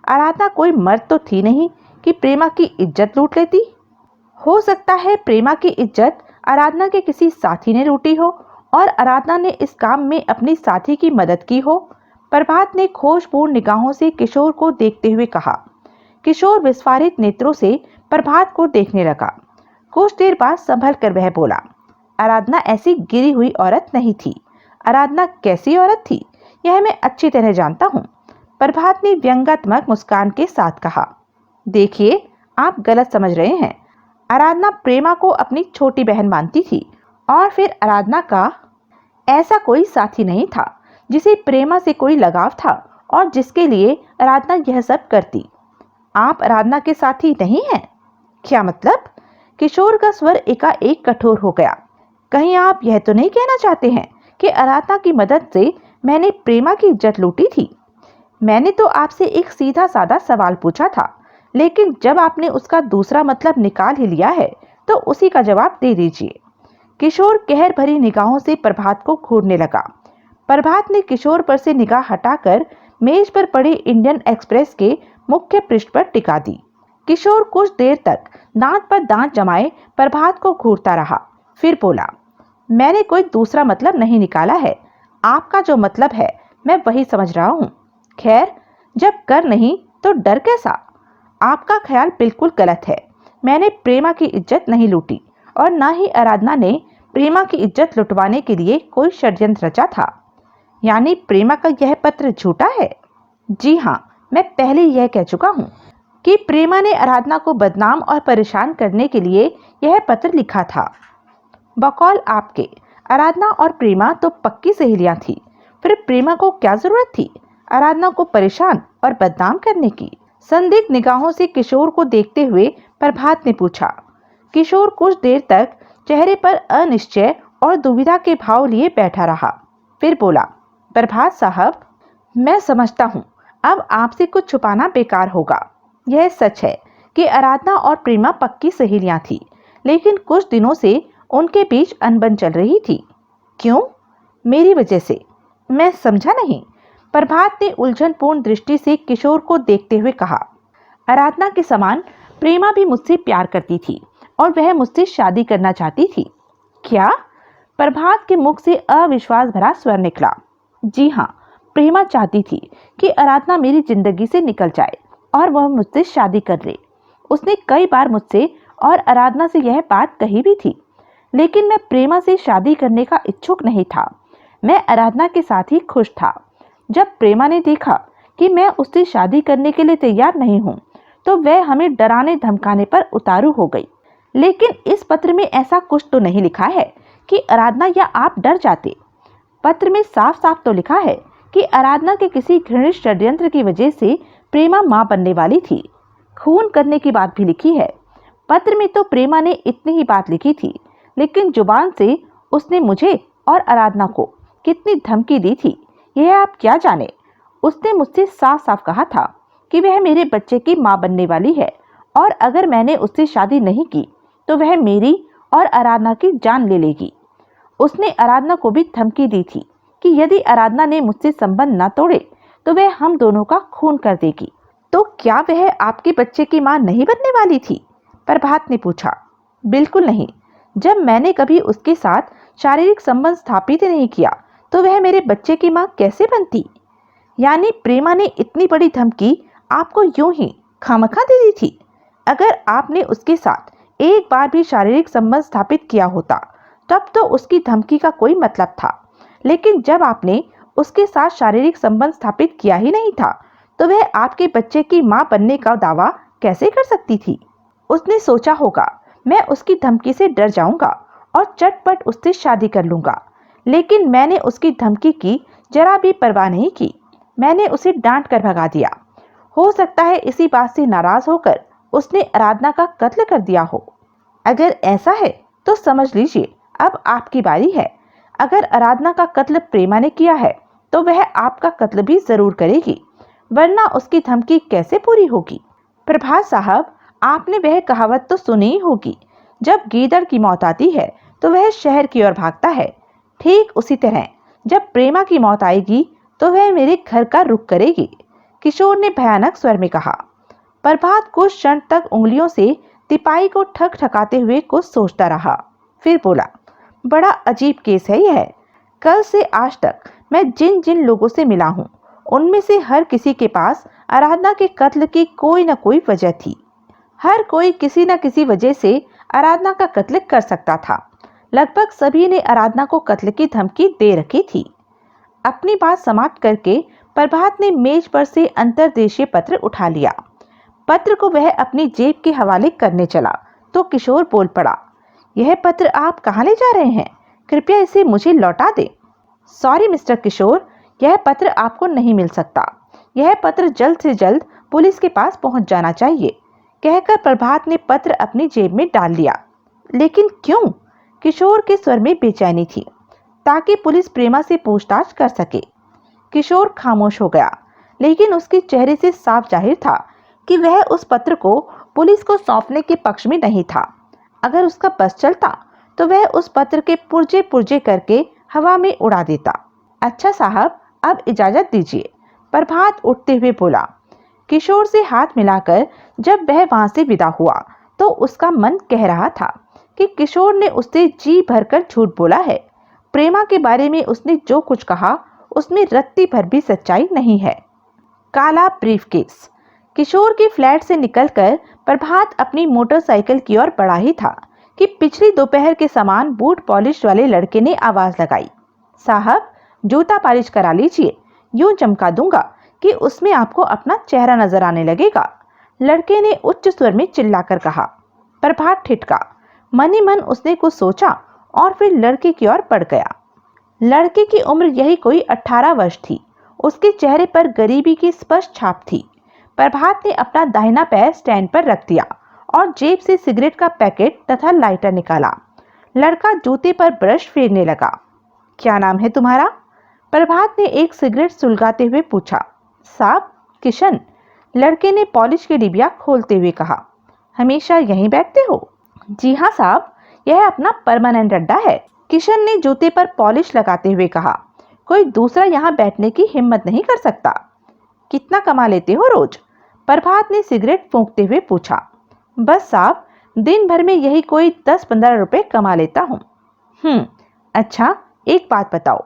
आराधना कोई मर्द तो थी नहीं कि प्रेमा की इज्जत लूट लेती। हो सकता है प्रेमा की इज्जत आराधना के किसी साथी ने लूटी हो और आराधना ने इस काम में अपनी साथी की मदद की हो। प्रभात ने खोजपूर्ण निगाहों से किशोर को देखते हुए कहा। किशोर विस्फारित नेत्रों से प्रभात को देखने लगा। कुछ देर बाद संभल कर वह बोला, आराधना ऐसी गिरी हुई औरत नहीं थी। आराधना कैसी औरत थी यह मैं अच्छी तरह जानता हूँ। प्रभात ने व्यंग्यात्मक मुस्कान के साथ कहा, देखिए आप गलत समझ रहे हैं। आराधना प्रेमा को अपनी छोटी बहन मानती थी और फिर आराधना का ऐसा कोई साथी नहीं था जिसे प्रेमा से कोई लगाव था और जिसके लिए आराधना यह सब करती। आप आराधना के साथी नहीं हैं? क्या मतलब? किशोर का स्वर एकाएक कठोर हो गया। कहीं आप यह तो नहीं कहना चाहते हैं कि आराधना की मदद से मैंने प्रेमा की इज्जत लूटी थी? मैंने तो आपसे एक सीधा साधा सवाल पूछा था, लेकिन जब आपने उसका दूसरा मतलब निकाल ही लिया है तो उसी का जवाब दे दीजिए। किशोर कहर भरी निगाहों से प्रभात को घूरने लगा। प्रभात ने किशोर पर से निगाह हटाकर मेज पर पड़े इंडियन एक्सप्रेस के मुख्य पृष्ठ पर टिका दी। किशोर कुछ देर तक दांत पर दांत जमाए प्रभात को घूरता रहा, फिर बोला, मैंने कोई दूसरा मतलब नहीं निकाला है। आपका जो मतलब है मैं वही समझ रहा हूँ। खैर, जब कर नहीं तो डर कैसा? आपका ख्याल बिल्कुल गलत है। मैंने प्रेमा की इज्जत नहीं लूटी और न ही आराधना ने प्रेमा की इज्जत लुटवाने के लिए कोई षड्यंत्र रचा था। यानी प्रेमा का यह पत्र झूठा है? जी हाँ, मैं पहले यह कह चुका हूँ कि प्रेमा ने आराधना को बदनाम और परेशान करने के लिए यह पत्र लिखा था। बकौल आपके, आराधना और प्रेमा तो पक्की सहेलियां थी, फिर प्रेमा को क्या जरूरत थी आराधना को परेशान और बदनाम करने की? संदिग्ध निगाहों से किशोर को देखते हुए प्रभात ने पूछा। किशोर कुछ देर तक चेहरे पर अनिश्चय और दुविधा के भाव लिए बैठा रहा, फिर बोला, प्रभात साहब, मैं समझता हूँ अब आपसे कुछ छुपाना बेकार होगा। यह सच है कि आराधना और प्रेमा पक्की सहेलियां थी, लेकिन कुछ दिनों से उनके बीच अनबन चल रही थी। क्यों? मेरी वजह से? मैं समझा नहीं। प्रभात ने उलझनपूर्ण दृष्टि से किशोर को देखते हुए कहा, आराधना के समान प्रेमा भी मुझसे प्यार करती थी और वह मुझसे शादी करना चाहती थी। क्या? प्रभात के मुख से अविश्वास भरा स्वर निकला। जी हाँ, प्रेमा चाहती थी कि आराधना मेरी जिंदगी से निकल जाए और वह मुझसे शादी कर ले। उसने कई बार मुझसे और आराधना से यह बात कही भी थी, लेकिन मैं प्रेमा से शादी करने का इच्छुक नहीं था। मैं आराधना के साथ ही खुश था। जब प्रेमा ने देखा कि मैं उससे शादी करने के लिए तैयार नहीं हूँ, तो वह हमें डराने धमकाने पर उतारू हो गई। लेकिन इस पत्र में ऐसा कुछ तो नहीं लिखा है कि आराधना या आप डर जाते। पत्र में साफ साफ तो लिखा है कि आराधना के किसी घृणित षड्यंत्र की वजह से प्रेमा मां बनने वाली थी। खून करने की बात भी लिखी है। पत्र में तो प्रेमा ने इतनी ही बात लिखी थी, लेकिन जुबान से उसने मुझे और आराधना को कितनी धमकी दी थी, यह आप क्या जाने। उसने मुझसे साफ साफ कहा था कि वह मेरे बच्चे की मां बनने वाली है और अगर मैंने उससे शादी नहीं की तो वह मेरी और आराधना की जान ले लेगी। उसने आराधना को भी धमकी दी थी कि यदि आराधना ने मुझसे संबंध न तोड़े तो वह हम दोनों का खून कर देगी। तो क्या वह आपके बच्चे की मां नहीं बनने वाली थी? प्रभात ने पूछा। बिल्कुल नहीं। जब मैंने कभी उसके साथ शारीरिक संबंध स्थापित नहीं किया तो वह मेरे बच्चे की मां कैसे बनती? यानी प्रेमा ने इतनी बड़ी धमकी आपको यूं ही खामखा दे दी थी? अगर आपने उसके साथ एक बार भी शारीरिक संबंध स्थापित किया होता तब तो उसकी धमकी का कोई मतलब था, लेकिन जब आपने उसके साथ शारीरिक संबंध स्थापित किया ही नहीं था तो वह आपके बच्चे की मां बनने का दावा कैसे कर सकती थी? उसने सोचा होगा मैं उसकी धमकी से डर जाऊंगा और चटपट उससे शादी कर लूंगा, लेकिन मैंने उसकी धमकी की जरा भी परवाह नहीं की। मैंने उसे डांट कर भगा दिया। हो सकता है इसी बात से नाराज होकर उसने आराधना का कत्ल कर दिया हो। अगर ऐसा है तो समझ लीजिए अब आपकी बारी है। अगर आराधना का कत्ल प्रेमा ने किया है तो वह आपका कत्ल भी जरूर करेगी, वरना उसकी धमकी कैसे पूरी होगी? प्रभात साहब, आपने वह कहावत तो सुनी ही होगी, जब गीदड़ की मौत आती है तो वह शहर की ओर भागता है। ठीक उसी तरह जब प्रेमा की मौत आएगी तो वह मेरे घर का रुख करेगी, किशोर ने भयानक स्वर में कहा। प्रभात कुछ क्षण तक उंगलियों से तिपाई को ठक ठकाते हुए कुछ सोचता रहा, फिर बोला, बड़ा अजीब केस है यह। कल से आज तक मैं जिन जिन लोगों से मिला हूँ उनमें से हर किसी के पास आराधना के कत्ल की कोई न कोई वजह थी। हर कोई किसी न किसी वजह से आराधना का कत्ल कर सकता था। लगभग सभी ने आराधना को कत्ल की धमकी दे रखी थी। अपनी बात समाप्त करके प्रभात ने मेज पर से अंतर्देशीय पत्र उठा लिया। पत्र को वह अपनी जेब के हवाले करने चला तो किशोर बोल पड़ा, यह पत्र आप कहाँ ले जा रहे हैं? कृपया इसे मुझे लौटा दें। सॉरी मिस्टर किशोर, यह पत्र आपको नहीं मिल सकता। यह पत्र जल्द से जल्द पुलिस के पास पहुंच जाना चाहिए, कहकर प्रभात ने पत्र अपनी जेब में डाल लिया। लेकिन क्यों? किशोर के स्वर में बेचैनी थी। ताकि पुलिस प्रेमा से पूछताछ कर सके। किशोर खामोश हो गया, लेकिन उसके चेहरे से साफ जाहिर था कि वह उस पत्र को पुलिस को सौंपने के पक्ष में नहीं था। अगर उसका बस चलता तो वह उस पत्र के पुर्जे पुर्जे करके हवा में उड़ा देता। अच्छा साहब, अब इजाजत दीजिए, प्रभात उठते हुए बोला। किशोर से हाथ मिलाकर जब वह वहां से विदा हुआ तो उसका मन कह रहा था कि किशोर ने उससे जी भरकर झूठ बोला है। प्रेमा के बारे में उसने जो कुछ कहा उसमें रत्ती भर भी सच्चाई नहीं है। काला ब्रीफकेस। किशोर के फ्लैट से निकलकर प्रभात अपनी मोटरसाइकिल की ओर बढ़ा ही था कि पिछली दोपहर के समान बूट पॉलिश वाले लड़के ने आवाज लगाई, साहब जूता पॉलिश करा लीजिए, यूं चमका दूंगा कि उसमें आपको अपना चेहरा नजर आने लगेगा। लड़के ने उच्च स्वर में चिल्लाकर कहा। प्रभात ठिठका। मन ही मन उसने कुछ सोचा और फिर लड़के की ओर बढ़ गया। लड़के की उम्र यही कोई 18 वर्ष थी। उसके चेहरे पर गरीबी की स्पष्ट छाप थी। प्रभात ने अपना दाहिना पैर स्टैंड पर रख दिया और जेब से सिगरेट का पैकेट तथा लाइटर निकाला। लड़का जूते पर ब्रश फेरने लगा। क्या नाम है तुम्हारा? प्रभात ने एक सिगरेट सुलगाते हुए पूछा। साहब, किशन, लड़के ने पॉलिश की डिबिया खोलते हुए कहा। हमेशा यहीं बैठते हो? जी हाँ साहब, यह अपना परमानेंट अड्डा है, किशन ने जूते पर पॉलिश लगाते हुए कहा। कोई दूसरा यहाँ बैठने की हिम्मत नहीं कर सकता। कितना कमा लेते हो रोज? प्रभात ने सिगरेट फूंकते हुए पूछा। बस साहब, दिन भर में यही कोई 10-15 रुपए कमा लेता हूँ। अच्छा, एक बात बताओ,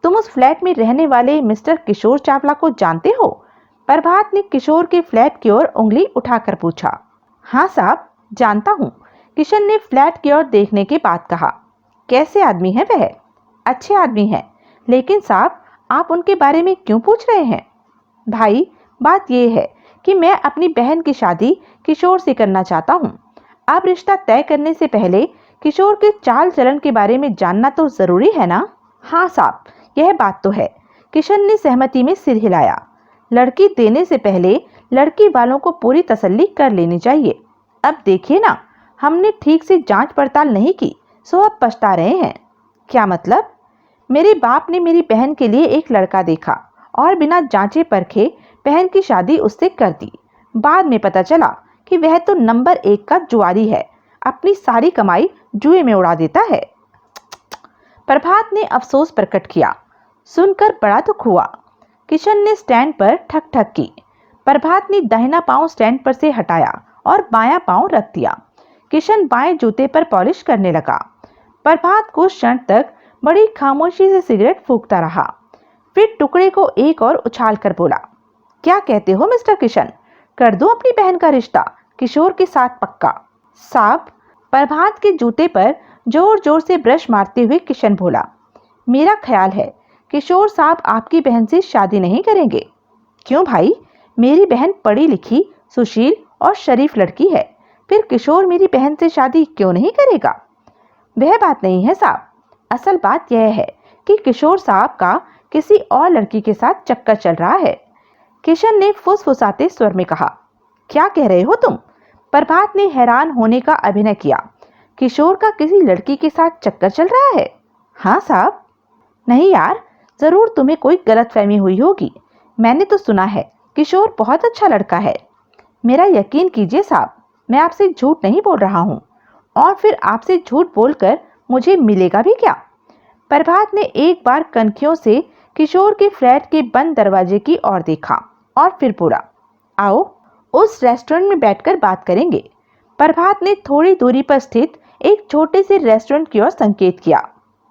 तुम उस फ्लैट में रहने वाले मिस्टर किशोर चावला को जानते हो? प्रभात ने किशोर के फ्लैट की ओर उंगली उठाकर पूछा। हाँ साहब, जानता हूँ, किशन ने फ्लैट की ओर देखने के बाद कहा। कैसे आदमी है वह? अच्छे आदमी है, लेकिन साहब आप उनके बारे में क्यों पूछ रहे हैं? भाई, बात यह है कि मैं अपनी बहन की शादी किशोर से करना चाहता हूँ। अब रिश्ता तय करने से पहले किशोर के चाल चलन के बारे में जानना तो जरूरी है ना? हाँ साहब, यह बात तो है। किशन ने सहमति में सिर हिलाया। लड़की देने से पहले लड़की वालों को पूरी तसल्ली कर लेनी चाहिए। अब देखिए ना, हमने ठीक से जांच पड़ताल नहीं की, सो अब पछता रहे हैं। क्या मतलब? मेरे बाप ने मेरी बहन के लिए एक लड़का देखा और बिना जांचे परखे बहन की शादी उससे कर दी। बाद में पता चला कि वह तो नंबर 1 का जुआरी है, अपनी सारी कमाई जुए में उड़ा देता है। प्रभात ने अफसोस प्रकट किया। सुनकर बड़ा दुख हुआ। किशन ने स्टैंड पर ठक ठक की। प्रभात ने दाहिना पांव स्टैंड पर से हटाया और बायां पांव रख दिया। किशन बाएं जूते पर पॉलिश करने लगा। प्रभात कुछ क्षण तक बड़ी खामोशी से सिगरेट फूंकता रहा। फिर टुकड़े को एक और उछाल कर बोला। क्या कहते हो मिस्टर किशन, कर दूं अपनी बहन का रिश्ता किशोर के साथ पक्का? साहब, प्रभात के जूते पर जोर जोर से ब्रश मारते हुए किशन बोला। मेरा ख्याल है किशोर साहब आपकी बहन से शादी नहीं करेंगे। क्यों भाई? मेरी बहन पढ़ी लिखी, सुशील और शरीफ लड़की है, फिर किशोर मेरी बहन से शादी क्यों नहीं करेगा? वह बात नहीं है साहब, असल बात यह है कि किशोर साहब का किसी और लड़की के साथ चक्कर चल रहा है। किशन ने फुसफुसाते स्वर में कहा। क्या कह रहे हो तुम? प्रभात ने हैरान होने का अभिनय किया। किशोर का किसी लड़की के साथ चक्कर चल रहा है? हाँ साहब। नहीं यार, जरूर तुम्हें कोई गलतफहमी हुई होगी। मैंने तो सुना है किशोर बहुत अच्छा लड़का है। मेरा यकीन कीजिए साहब, मैं आपसे झूठ नहीं बोल रहा हूँ। और फिर आपसे झूठ बोलकर मुझे मिलेगा भी क्या? प्रभात ने एक बार कनखियों से किशोर के फ्लैट के बंद दरवाजे की ओर देखा और फिर बोला, आओ उस रेस्टोरेंट में बैठकर बात करेंगे। प्रभात ने थोड़ी दूरी पर स्थित एक छोटे से रेस्टोरेंट की ओर संकेत किया।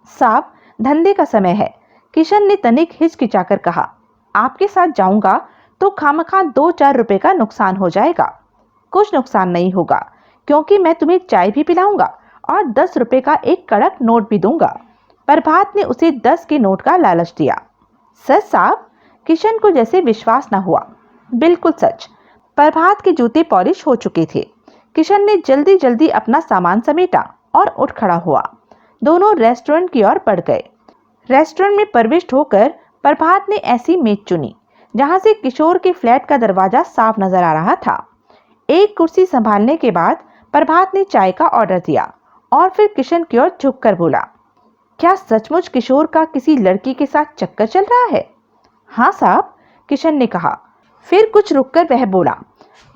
साहब, धंधे का समय है, किशन ने तनिक हिचकिचाकर कहा। आपके साथ जाऊंगा तो खामखा 2-4 रुपए का नुकसान हो जाएगा। कुछ नुकसान नहीं होगा, क्योंकि मैं तुम्हें चाय भी पिलाऊंगा और 10 रुपए का एक कड़क नोट भी दूंगा। प्रभात ने उसे 10 के नोट का लालच दिया। सच साहब? किशन को जैसे विश्वास न हुआ। बिल्कुल सच। प्रभात के जूते पॉलिश हो चुके थे। किशन ने जल्दी जल्दी अपना सामान समेटा और उठ खड़ा हुआ। दोनों रेस्टोरेंट की ओर बढ़ गए। रेस्टोरेंट में प्रविष्ट होकर प्रभात ने ऐसी मेज चुनी जहां से किशोर के फ्लैट का दरवाजा साफ नजर आ रहा था। एक कुर्सी संभालने के बाद प्रभात ने चाय का ऑर्डर दिया और फिर किशन की ओर झुककर बोला, क्या सचमुच किशोर का किसी लड़की के साथ चक्कर चल रहा है? हाँ साहब, किशन ने कहा। फिर कुछ रुककर वह बोला,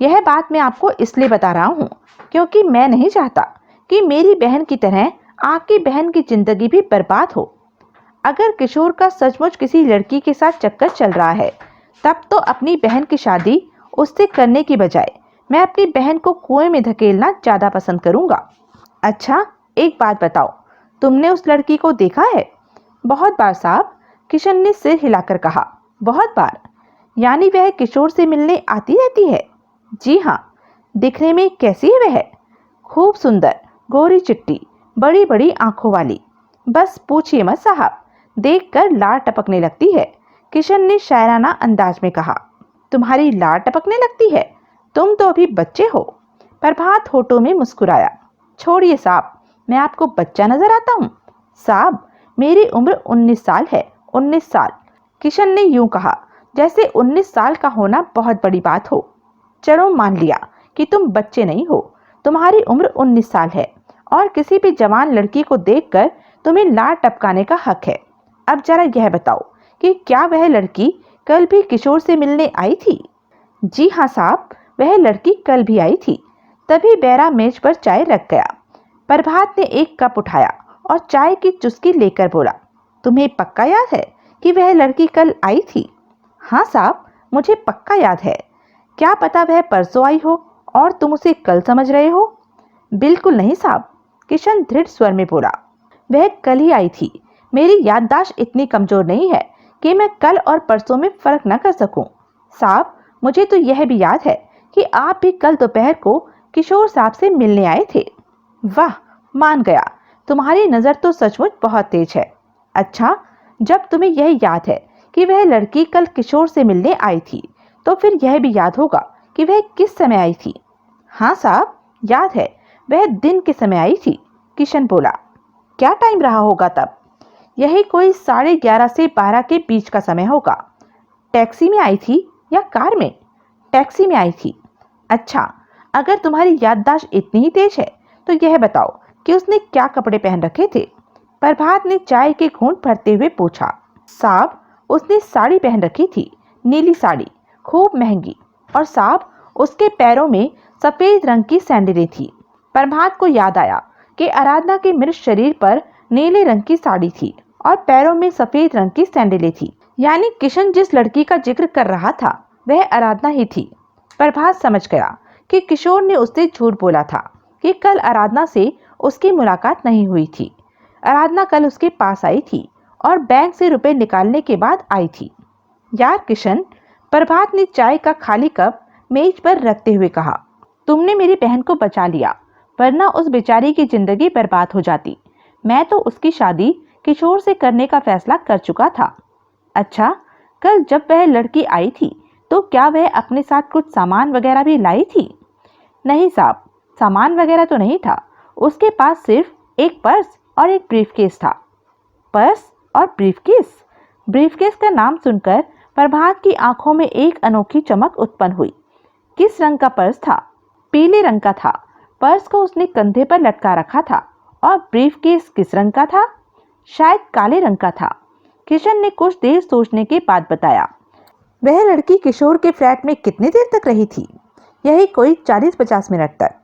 यह बात मैं आपको इसलिए बता रहा हूँ क्योंकि मैं नहीं चाहता कि मेरी बहन की तरह आपकी बहन की जिंदगी भी बर्बाद हो। अगर किशोर का सचमुच किसी लड़की के साथ चक्कर चल रहा है, तब तो अपनी बहन की शादी उससे करने की बजाय मैं अपनी बहन को कुएं में धकेलना ज्यादा पसंद करूंगा। अच्छा, एक बात बताओ, तुमने उस लड़की को देखा है? बहुत बार साहब, किशन ने सिर हिलाकर कहा। बहुत बार? यानी वह किशोर से मिलने आती रहती है? जी हाँ। दिखने में कैसी है वह? खूब सुंदर, गोरी चिट्टी, बड़ी बड़ी आंखों वाली। बस पूछिए मत साहब, देखकर लार टपकने लगती है। किशन ने शायराना अंदाज में कहा। तुम्हारी लार टपकने लगती है? तुम तो अभी बच्चे हो। प्रभात होठों में मुस्कुराया। छोड़िए साहब, मैं आपको बच्चा नजर आता हूँ? साहब, मेरी उम्र 19 साल है। 19 साल। किशन ने यूं कहा जैसे 19 साल का होना बहुत बड़ी बात हो। चलो मान लिया कि तुम बच्चे नहीं हो, तुम्हारी उम्र 19 साल है और किसी भी जवान लड़की को देखकर तुम्हें लार टपकाने का हक है। अब जरा यह बताओ कि क्या वह लड़की कल भी किशोर से मिलने आई थी? जी हाँ साहब, वह लड़की कल भी आई थी। तभी बैरा मेज पर चाय रख गया। प्रभात ने एक कप उठाया और चाय की चुस्की लेकर बोला, तुम्हें पक्का याद है कि वह लड़की कल आई थी? हाँ साहब, मुझे पक्का याद है। क्या पता वह परसों आई हो और तुम उसे कल समझ रहे हो? बिल्कुल नहीं साहब, किशन दृढ़ स्वर में बोला। वह कल ही आई थी। मेरी याददाश्त इतनी कमजोर नहीं है कि मैं कल और परसों में फर्क न कर सकूं। साहब, मुझे तो यह भी याद है कि आप भी कल दोपहर को किशोर साहब से मिलने आए थे। वाह, मान गया, तुम्हारी नज़र तो सचमुच बहुत तेज है। अच्छा, जब तुम्हें यह याद है कि वह लड़की कल किशोर से मिलने आई थी, तो फिर यह भी याद होगा कि वह किस समय आई थी? हाँ साहब, याद है, वह दिन के समय आई थी, किशन बोला। क्या टाइम रहा होगा तब? यही कोई 11:30 से 12 के बीच का समय होगा। टैक्सी में आई थी या कार में? टैक्सी में आई थी। अच्छा, अगर तुम्हारी याददाश्त इतनी ही तेज है तो यह बताओ कि उसने क्या कपड़े पहन रखे थे? प्रभात ने चाय के घूंट भरते हुए पूछा। साहब, उसने साड़ी पहन रखी थी, नीली साड़ी, खूब महंगी। और साहब, उसके पैरों में सफेद रंग की सैंडलें थी। प्रभात को याद आया कि आराधना के मृत शरीर पर नीले रंग की साड़ी थी और पैरों में सफेद रंग की सैंडलें थी। यानी किशन जिस लड़की का जिक्र कर रहा था वह आराधना ही थी। प्रभात समझ गया कि किशोर ने उससे झूठ बोला था कि कल आराधना से उसकी मुलाकात नहीं हुई थी। आराधना कल उसके पास आई थी और बैंक से रुपए निकालने के बाद आई थी। यार किशन, प्रभात ने चाय का खाली कप मेज पर रखते हुए कहा, तुमने मेरी बहन को बचा लिया, वरना उस बेचारी की जिंदगी बर्बाद हो जाती। मैं तो उसकी शादी किशोर से करने का फैसला कर चुका था। अच्छा, कल जब वह लड़की आई थी तो क्या वह अपने साथ कुछ सामान वगैरह भी लाई थी? नहीं साहब, सामान वगैरह तो नहीं था। उसके पास सिर्फ एक पर्स और एक ब्रीफकेस था। पर्स और ब्रीफकेस? ब्रीफकेस का नाम सुनकर प्रभात की आंखों में एक अनोखी चमक उत्पन्न हुई। किस रंग का पर्स था? पीले रंग का था। पर्स को उसने कंधे पर लटका रखा था। और ब्रीफकेस किस रंग का था? शायद काले रंग का था। किशन ने कुछ देर सोचने के बाद बताया। वह लड़की किशोर के फ्लैट में कितनी देर तक रही थी? यही कोई 40-50 मिनट तक।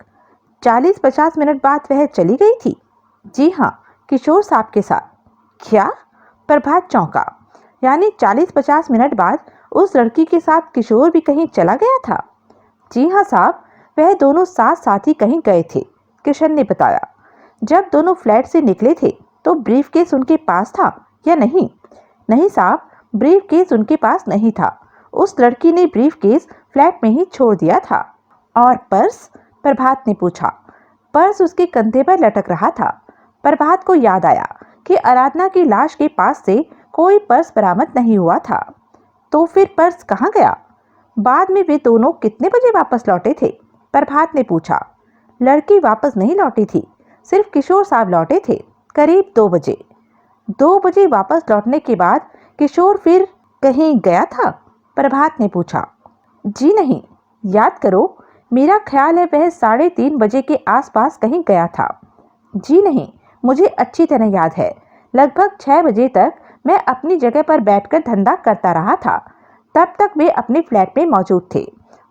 40-50 मिनट बाद वह चली गई थी? जी हाँ, किशोर साहब के साथ। क्या? प्रभात चौंका। यानी 40-50 मिनट बाद उस लड़की के साथ किशोर भी कहीं चला गया था? जी हाँ साहब, वह दोनों साथ साथ ही कहीं गए थे, किशन ने बताया। जब दोनों फ्लैट से निकले थे तो ब्रीफकेस उनके पास था या नहीं? नहीं साहब, ब्रीफकेस उनके पास नहीं था। उस लड़की ने ब्रीफकेस फ्लैट में ही छोड़ दिया था। और पर्स? प्रभात ने पूछा। पर्स उसके कंधे पर लटक रहा था। प्रभात को याद आया कि आराधना की लाश के पास से कोई पर्स बरामद नहीं हुआ था। तो फिर पर्स कहाँ गया? बाद में वे दोनों कितने बजे वापस लौटे थे? प्रभात ने पूछा। लड़की वापस नहीं लौटी थी, सिर्फ किशोर साहब लौटे थे, करीब 2 बजे। 2 बजे वापस लौटने के बाद किशोर फिर कहीं गया था? प्रभात ने पूछा। जी नहीं, याद करो, मेरा ख्याल है वह 3:30 बजे के आसपास कहीं गया था। जी नहीं, मुझे अच्छी तरह याद है, लगभग 6 बजे तक मैं अपनी जगह पर बैठकर धंधा करता रहा था। तब तक वे अपने फ्लैट में मौजूद थे।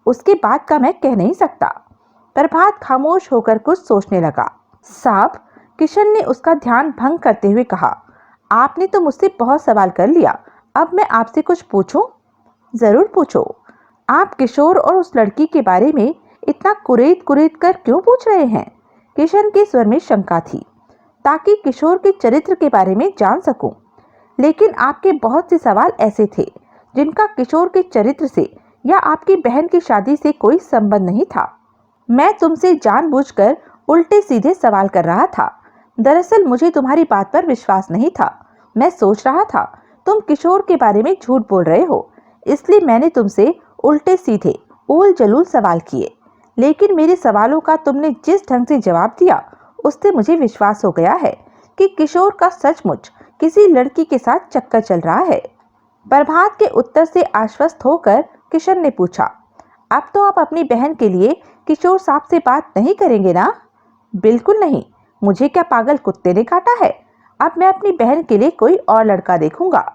उसके बाद का मैं कह नहीं सकता। प्रभात खामोश होकर कुछ सोचने लगा। साहब, किशन ने उसका ध्यान भंग करते हुए कहा, आपने तो मुझसे बहुत सवाल कर लिया, अब मैं आपसे कुछ पूछूं? जरूर पूछो। आप किशोर और उस लड़की के बारे में इतना कुरेद कुरेद कर क्यों पूछ रहे हैं? किशन के स्वर में शंका थी। ताकि किशोर के चरित्र के बारे में जान सकूं। लेकिन आपके बहुत से सवाल ऐसे थे जिनका किशोर के चरित्र से या आपकी बहन की शादी से कोई संबंध नहीं था। मैं तुमसे जानबूझकर उल्टे सीधे सवाल कर रहा था। दरअसल मुझे तुम्हारी बात पर विश्वास नहीं था। मैं सोच रहा था तुम किशोर के बारे में झूठ बोल रहे हो, इसलिए मैंने तुमसे उल्टे सीधे उल जलूल सवाल किए। लेकिन मेरे सवालों का तुमने जिस ढंग से जवाब दिया उससे मुझे विश्वास हो गया है कि किशोर का सचमुच किसी लड़की के साथ चक्कर चल रहा है। प्रभात के उत्तर से आश्वस्त होकर किशन ने पूछा, अब तो आप अपनी बहन के लिए किशोर साहब से बात नहीं करेंगे ना? बिल्कुल नहीं, मुझे क्या पागल कुत्ते ने काटा है? अब मैं अपनी बहन के लिए कोई और लड़का देखूंगा।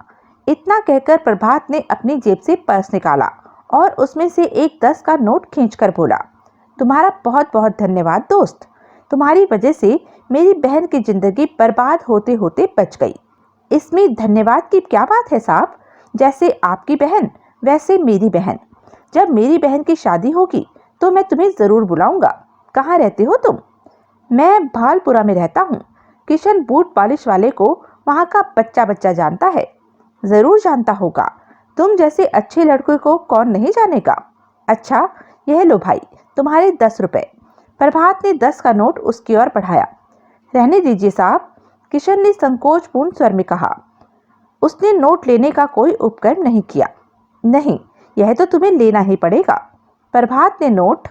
इतना कहकर प्रभात ने अपनी जेब से पर्स निकाला और उसमें से एक 10 का नोट खींचकर बोला, तुम्हारा बहुत बहुत धन्यवाद दोस्त। तुम्हारी वजह से मेरी बहन की जिंदगी बर्बाद होते होते बच गई। इसमें धन्यवाद की क्या बात है साहब? जैसे आपकी बहन वैसे मेरी बहन। जब मेरी बहन की शादी होगी तो मैं तुम्हें जरूर बुलाऊंगा। कहाँ रहते हो तुम? मैं भालपुरा में रहता हूँ। किशन बूट पॉलिश वाले को वहाँ का बच्चा बच्चा जानता है। जरूर जानता होगा, तुम जैसे अच्छे लड़कों को कौन नहीं जानेगा। अच्छा, यह लो भाई तुम्हारे 10 रुपए। प्रभात ने 10 का नोट उसकी ओर बढ़ाया। रहने दीजिए साहब, किशन ने संकोचपूर्ण स्वर में कहा। उसने नोट लेने का कोई उपक्रम नहीं किया। नहीं, यह तो तुम्हें लेना ही पड़ेगा। प्रभात ने नोट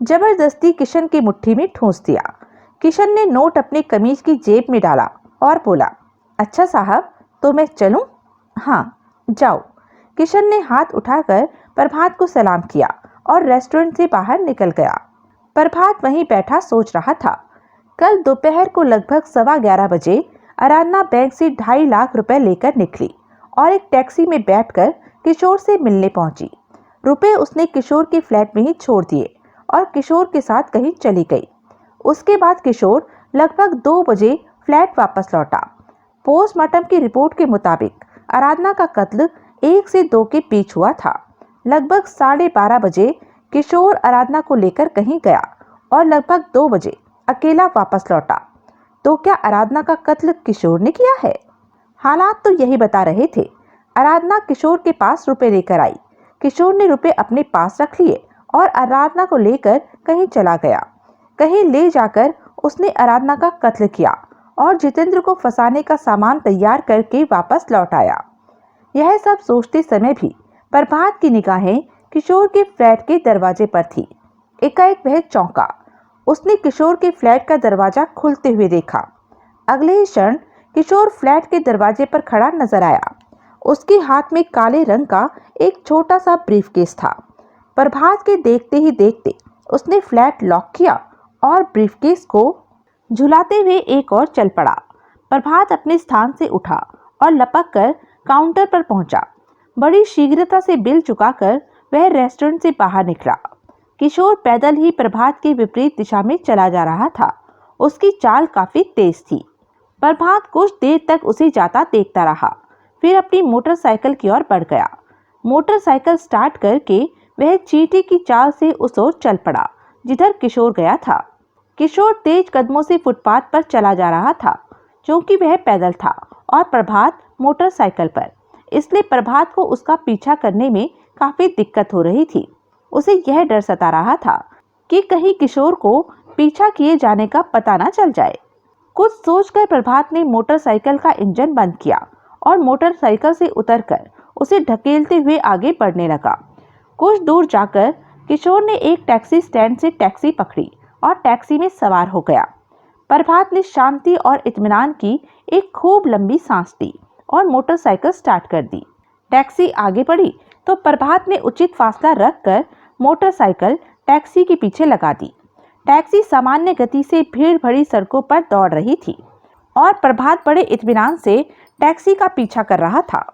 जबरदस्ती किशन की मुट्ठी में ठूंस दिया। किशन ने नोट अपनी कमीज की जेब में डाला और बोला, अच्छा साहब, तो मैं चलूं? हाँ, जाओ। किशन ने हाथ उठाकर प्रभात को सलाम किया और रेस्टोरेंट से बाहर निकल गया। प्रभात वहीं बैठा सोच रहा था। कल दोपहर को लगभग 11:15 बजे आराधना बैंक से 2.5 लाख रुपए लेकर निकली और एक टैक्सी में बैठकर किशोर से मिलने पहुंची। रुपए उसने किशोर के फ्लैट में ही छोड़ दिए और किशोर के साथ कहीं चली गई। उसके बाद किशोर लगभग 2 बजे फ्लैट वापस लौटा। पोस्टमार्टम की रिपोर्ट के मुताबिक आराधना का कत्ल 1 से 2 के बीच हुआ था। लगभग 12:30 बजे किशोर आराधना को लेकर कहीं गया और लगभग 2 बजे अकेला वापस लौटा। तो क्या आराधना का कत्ल किशोर ने किया है? हालात तो यही बता रहे थे। आराधना किशोर के पास रुपए लेकर आई। किशोर ने रुपए अपने पास रख लिए और आराधना को लेकर कहीं चला गया। कहीं ले जाकर उसने आराधना का कत्ल किया और जितेंद्र को फंसाने का सामान तैयार करके वापस लौट आया। यह सब सोचते समय भी प्रभात की निगाहें किशोर के फ्लैट के दरवाजे पर थी। एकाएक वह चौंका। उसने किशोर के फ्लैट का दरवाजा खुलते हुए देखा। अगले ही क्षण किशोर फ्लैट के दरवाजे पर खड़ा नजर आया। उसके हाथ में काले रंग का एक छोटा सा ब्रीफकेस था। प्रभात के देखते ही देखते उसने फ्लैट लॉक किया और ब्रीफकेस को झुलाते हुए एक और चल पड़ा। प्रभात अपने स्थान से उठा और लपक कर काउंटर पर पहुंचा। बड़ी शीघ्रता से बिल चुकाकर वह रेस्टोरेंट से बाहर निकला। किशोर पैदल ही प्रभात के विपरीत दिशा में चला जा रहा था। उसकी चाल काफी तेज थी। प्रभात कुछ देर तक उसे जाता देखता रहा, फिर अपनी मोटरसाइकिल की ओर बढ़ गया। मोटरसाइकिल स्टार्ट करके वह चींटी की चाल से उस ओर चल पड़ा जिधर किशोर गया था। किशोर तेज कदमों से फुटपाथ पर चला जा रहा था, क्योंकि वह पैदल था और प्रभात मोटरसाइकिल पर, इसलिए प्रभात को उसका पीछा करने में काफी दिक्कत हो रही थी। उसे यह डर सता रहा था कि कहीं किशोर को पीछा किए जाने का पता न चल जाए। कुछ सोचकर प्रभात ने मोटरसाइकिल का इंजन बंद किया और मोटरसाइकिल से उतरकर उसे ढकेलते हुए आगे बढ़ने लगा। कुछ दूर जाकर किशोर ने एक टैक्सी स्टैंड से टैक्सी पकड़ी और टैक्सी में सवार हो गया। प्रभात ने शांति और इत्मीनान की एक खूब लंबी सांस ली और मोटरसाइकिल स्टार्ट कर दी। टैक्सी आगे बढ़ी तो प्रभात ने उचित फासला रखकर मोटरसाइकिल टैक्सी के पीछे लगा दी। टैक्सी सामान्य गति से भीड़ भरी सड़कों पर दौड़ रही थी और प्रभात बड़े इत्मीनान से टैक्सी का पीछा कर रहा था।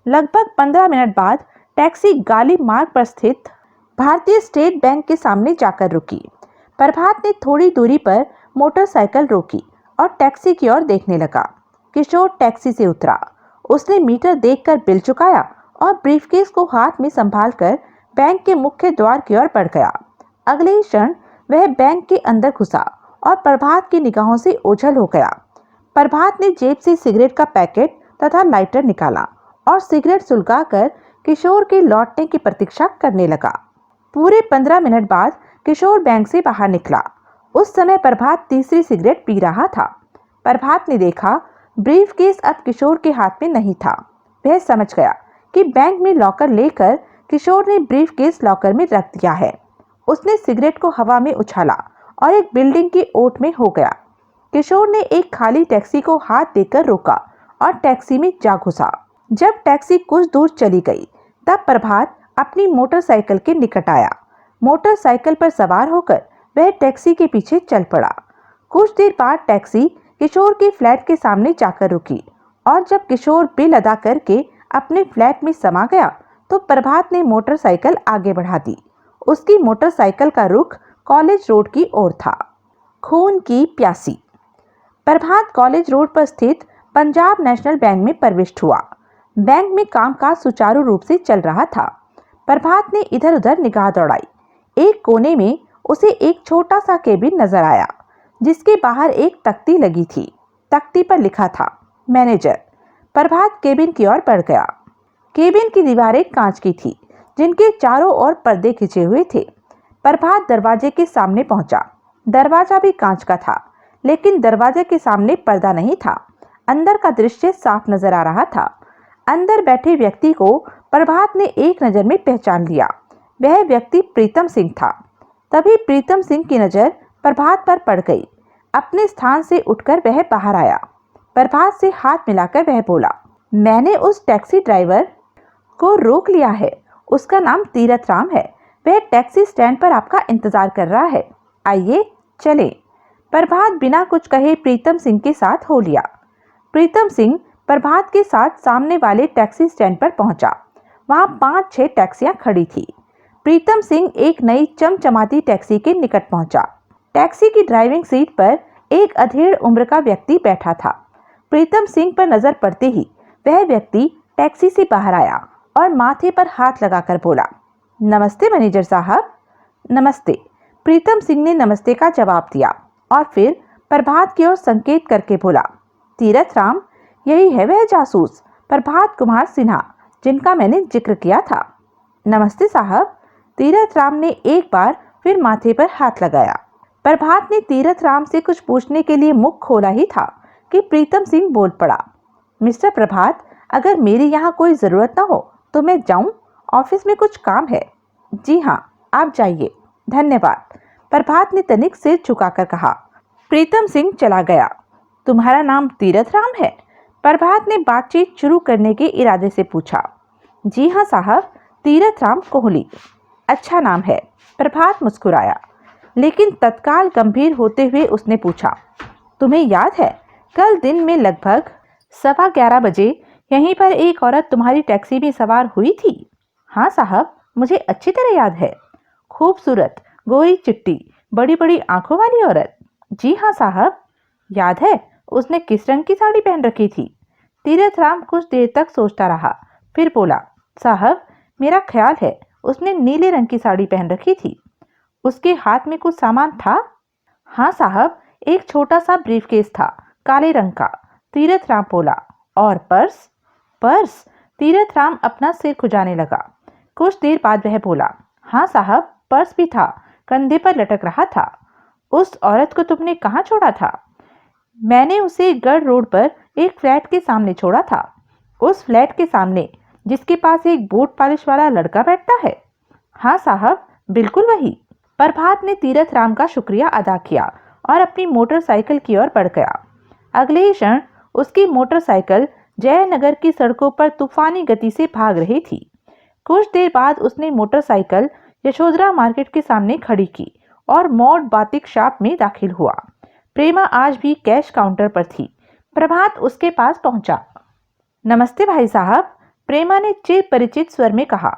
लगभग 15 मिनट बाद टैक्सी गाली मार्ग पर स्थित भारतीय स्टेट बैंक के सामने जाकर रुकी। प्रभात ने थोड़ी दूरी पर मोटरसाइकिल रोकी और टैक्सी की ओर देखने लगा। किशोर टैक्सी से उतरा। उसने मीटर देखकर बिल चुकाया और ब्रीफकेस को हाथ में संभालकर बैंक के मुख्य द्वार की ओर बढ़ गया। अगले ही क्षण वह बैंक के अंदर घुसा और प्रभात की निगाहों से ओझल हो गया। प्रभात ने जेब से सिगरेट का पैकेट तथा लाइटर निकाला और सिगरेट सुलगाकर किशोर के लौटने की प्रतीक्षा करने लगा। पूरे 15 मिनट बाद किशोर बैंक से बाहर निकला। उस समय प्रभात तीसरी सिगरेट पी रहा था। प्रभात ने देखा ब्रीफकेस अब किशोर के हाथ में नहीं था। वह समझ गया कि बैंक में लॉकर लेकर किशोर ने ब्रीफकेस लॉकर में रख दिया है। उसने सिगरेट को हवा में उछाला और एक बिल्डिंग की ओट में हो गया। किशोर ने एक खाली टैक्सी को हाथ देकर रोका और टैक्सी में जा घुसा। जब टैक्सी कुछ दूर चली गई तब प्रभात अपनी मोटरसाइकिल के निकट आया। मोटरसाइकिल पर सवार होकर वह टैक्सी के पीछे चल पड़ा। कुछ देर बाद टैक्सी किशोर के फ्लैट के सामने जाकर रुकी और जब किशोर बिल अदा करके अपने फ्लैट में समा गया तो प्रभात ने मोटरसाइकिल आगे बढ़ा दी। उसकी मोटरसाइकिल का रुख कॉलेज रोड की ओर था। खून की प्यासी। प्रभात कॉलेज रोड पर स्थित पंजाब नेशनल बैंक में प्रविष्ट हुआ। बैंक में कामकाज सुचारू रूप से चल रहा था। प्रभात ने इधर उधर निगाह दौड़ाई। एक कोने में उसे एक छोटा सा केबिन नजर आया, जिसके बाहर एक तख्ती लगी थी। तख्ती पर लिखा था मैनेजर। प्रभात केबिन की ओर बढ़ गया। केबिन की दीवारें कांच की थी, जिनके चारों ओर पर्दे खिंचे हुए थे। प्रभात दरवाजे के सामने पहुंचा। दरवाजा भी कांच का था, लेकिन दरवाजे के सामने पर्दा नहीं था। अंदर का दृश्य साफ नजर आ रहा था। अंदर बैठे व्यक्ति को प्रभात ने एक नजर में पहचान लिया। वह व्यक्ति प्रीतम सिंह था। तभी प्रीतम सिंह की नजर प्रभात पर पड़ गई। अपने स्थान से उठकर वह बाहर आया। प्रभात से हाथ मिलाकर वह बोला, मैंने उस टैक्सी ड्राइवर को रोक लिया है। उसका नाम तीरथ राम है। वह टैक्सी स्टैंड पर आपका इंतजार कर रहा है। आइए चलें। प्रभात बिना कुछ कहे प्रीतम सिंह के साथ हो लिया। प्रीतम सिंह प्रभात के साथ सामने वाले टैक्सी स्टैंड पर पहुंचा। वहां 5-6 टैक्सियां खड़ी थी। प्रीतम सिंह एक नई चमचमाती टैक्सी के निकट पहुंचा। टैक्सी की ड्राइविंग सीट पर एक अधेड़ उम्र का व्यक्ति बैठा था। प्रीतम सिंह पर नजर पड़ते ही वह व्यक्ति टैक्सी से बाहर आया और माथे पर हाथ लगाकर बोला, नमस्ते मैनेजर साहब। नमस्ते। प्रीतम सिंह ने नमस्ते का जवाब दिया और फिर प्रभात की ओर संकेत करके बोला, तीरथ राम, यही है वह जासूस प्रभात कुमार सिन्हा जिनका मैंने जिक्र किया था। नमस्ते साहब। तीरथ राम ने एक बार फिर माथे पर हाथ लगाया। प्रभात ने तीरथ राम से कुछ पूछने के लिए मुख खोला ही था कि प्रीतम सिंह बोल पड़ा, मिस्टर प्रभात, अगर मेरी यहाँ कोई जरूरत ना हो तो मैं जाऊं? ऑफिस में कुछ काम है। जी हाँ, आप जाइए, धन्यवाद। प्रभात ने तनिक सिर झुकाकर कहा। प्रीतम सिंह चला गया। तुम्हारा नाम तीरथ राम है? प्रभात ने बातचीत शुरू करने के इरादे से पूछा। जी हाँ साहब, तीरथ राम कोहली। अच्छा नाम है। प्रभात मुस्कुराया, लेकिन तत्काल गंभीर होते हुए उसने पूछा, तुम्हें याद है कल दिन में लगभग 11:15 बजे यहीं पर एक औरत तुम्हारी टैक्सी में सवार हुई थी? हाँ साहब, मुझे अच्छी तरह याद है। खूबसूरत, गोरी चिट्टी, बड़ी बड़ी आंखों वाली औरत। जी हाँ साहब। याद है उसने किस रंग की साड़ी पहन रखी थी? तीरथ राम कुछ देर तक सोचता रहा, फिर बोला, साहब, मेरा ख्याल है उसने नीले रंग की साड़ी पहन रखी थी। उसके हाथ में कुछ सामान था? हाँ साहब, एक छोटा सा ब्रीफकेस था, काले रंग का। तीरथ राम बोला, और पर्स? पर्स? तीरथ राम अपना सिर खुजाने लगा। कुछ देर बाद वह बोला, हाँ साहब, पर्स भी था, कंधे पर लटक रहा था। उस औरत को तुमने कहाँ छोड़ा था? मैंने उसे गढ़ रोड पर एक फ्लैट के सामने छोड़ा था। उस फ्लैट के सामने जिसके पास एक बूट पॉलिश वाला लड़का बैठता है? हाँ साहब, बिल्कुल वही। प्रभात ने तीरथ राम का शुक्रिया अदा किया और अपनी मोटरसाइकिल की ओर बढ़ गया। अगले ही क्षण उसकी मोटरसाइकिल जयनगर की सड़कों पर तूफानी गति से भाग रही थी। कुछ देर बाद उसने मोटरसाइकिल यशोधरा मार्केट के सामने खड़ी की और मॉड बातिक शॉप में दाखिल हुआ। प्रेमा आज भी कैश काउंटर पर थी। प्रभात उसके पास पहुंचा। नमस्ते भाई साहब, प्रेमा ने चिर परिचित स्वर में कहा।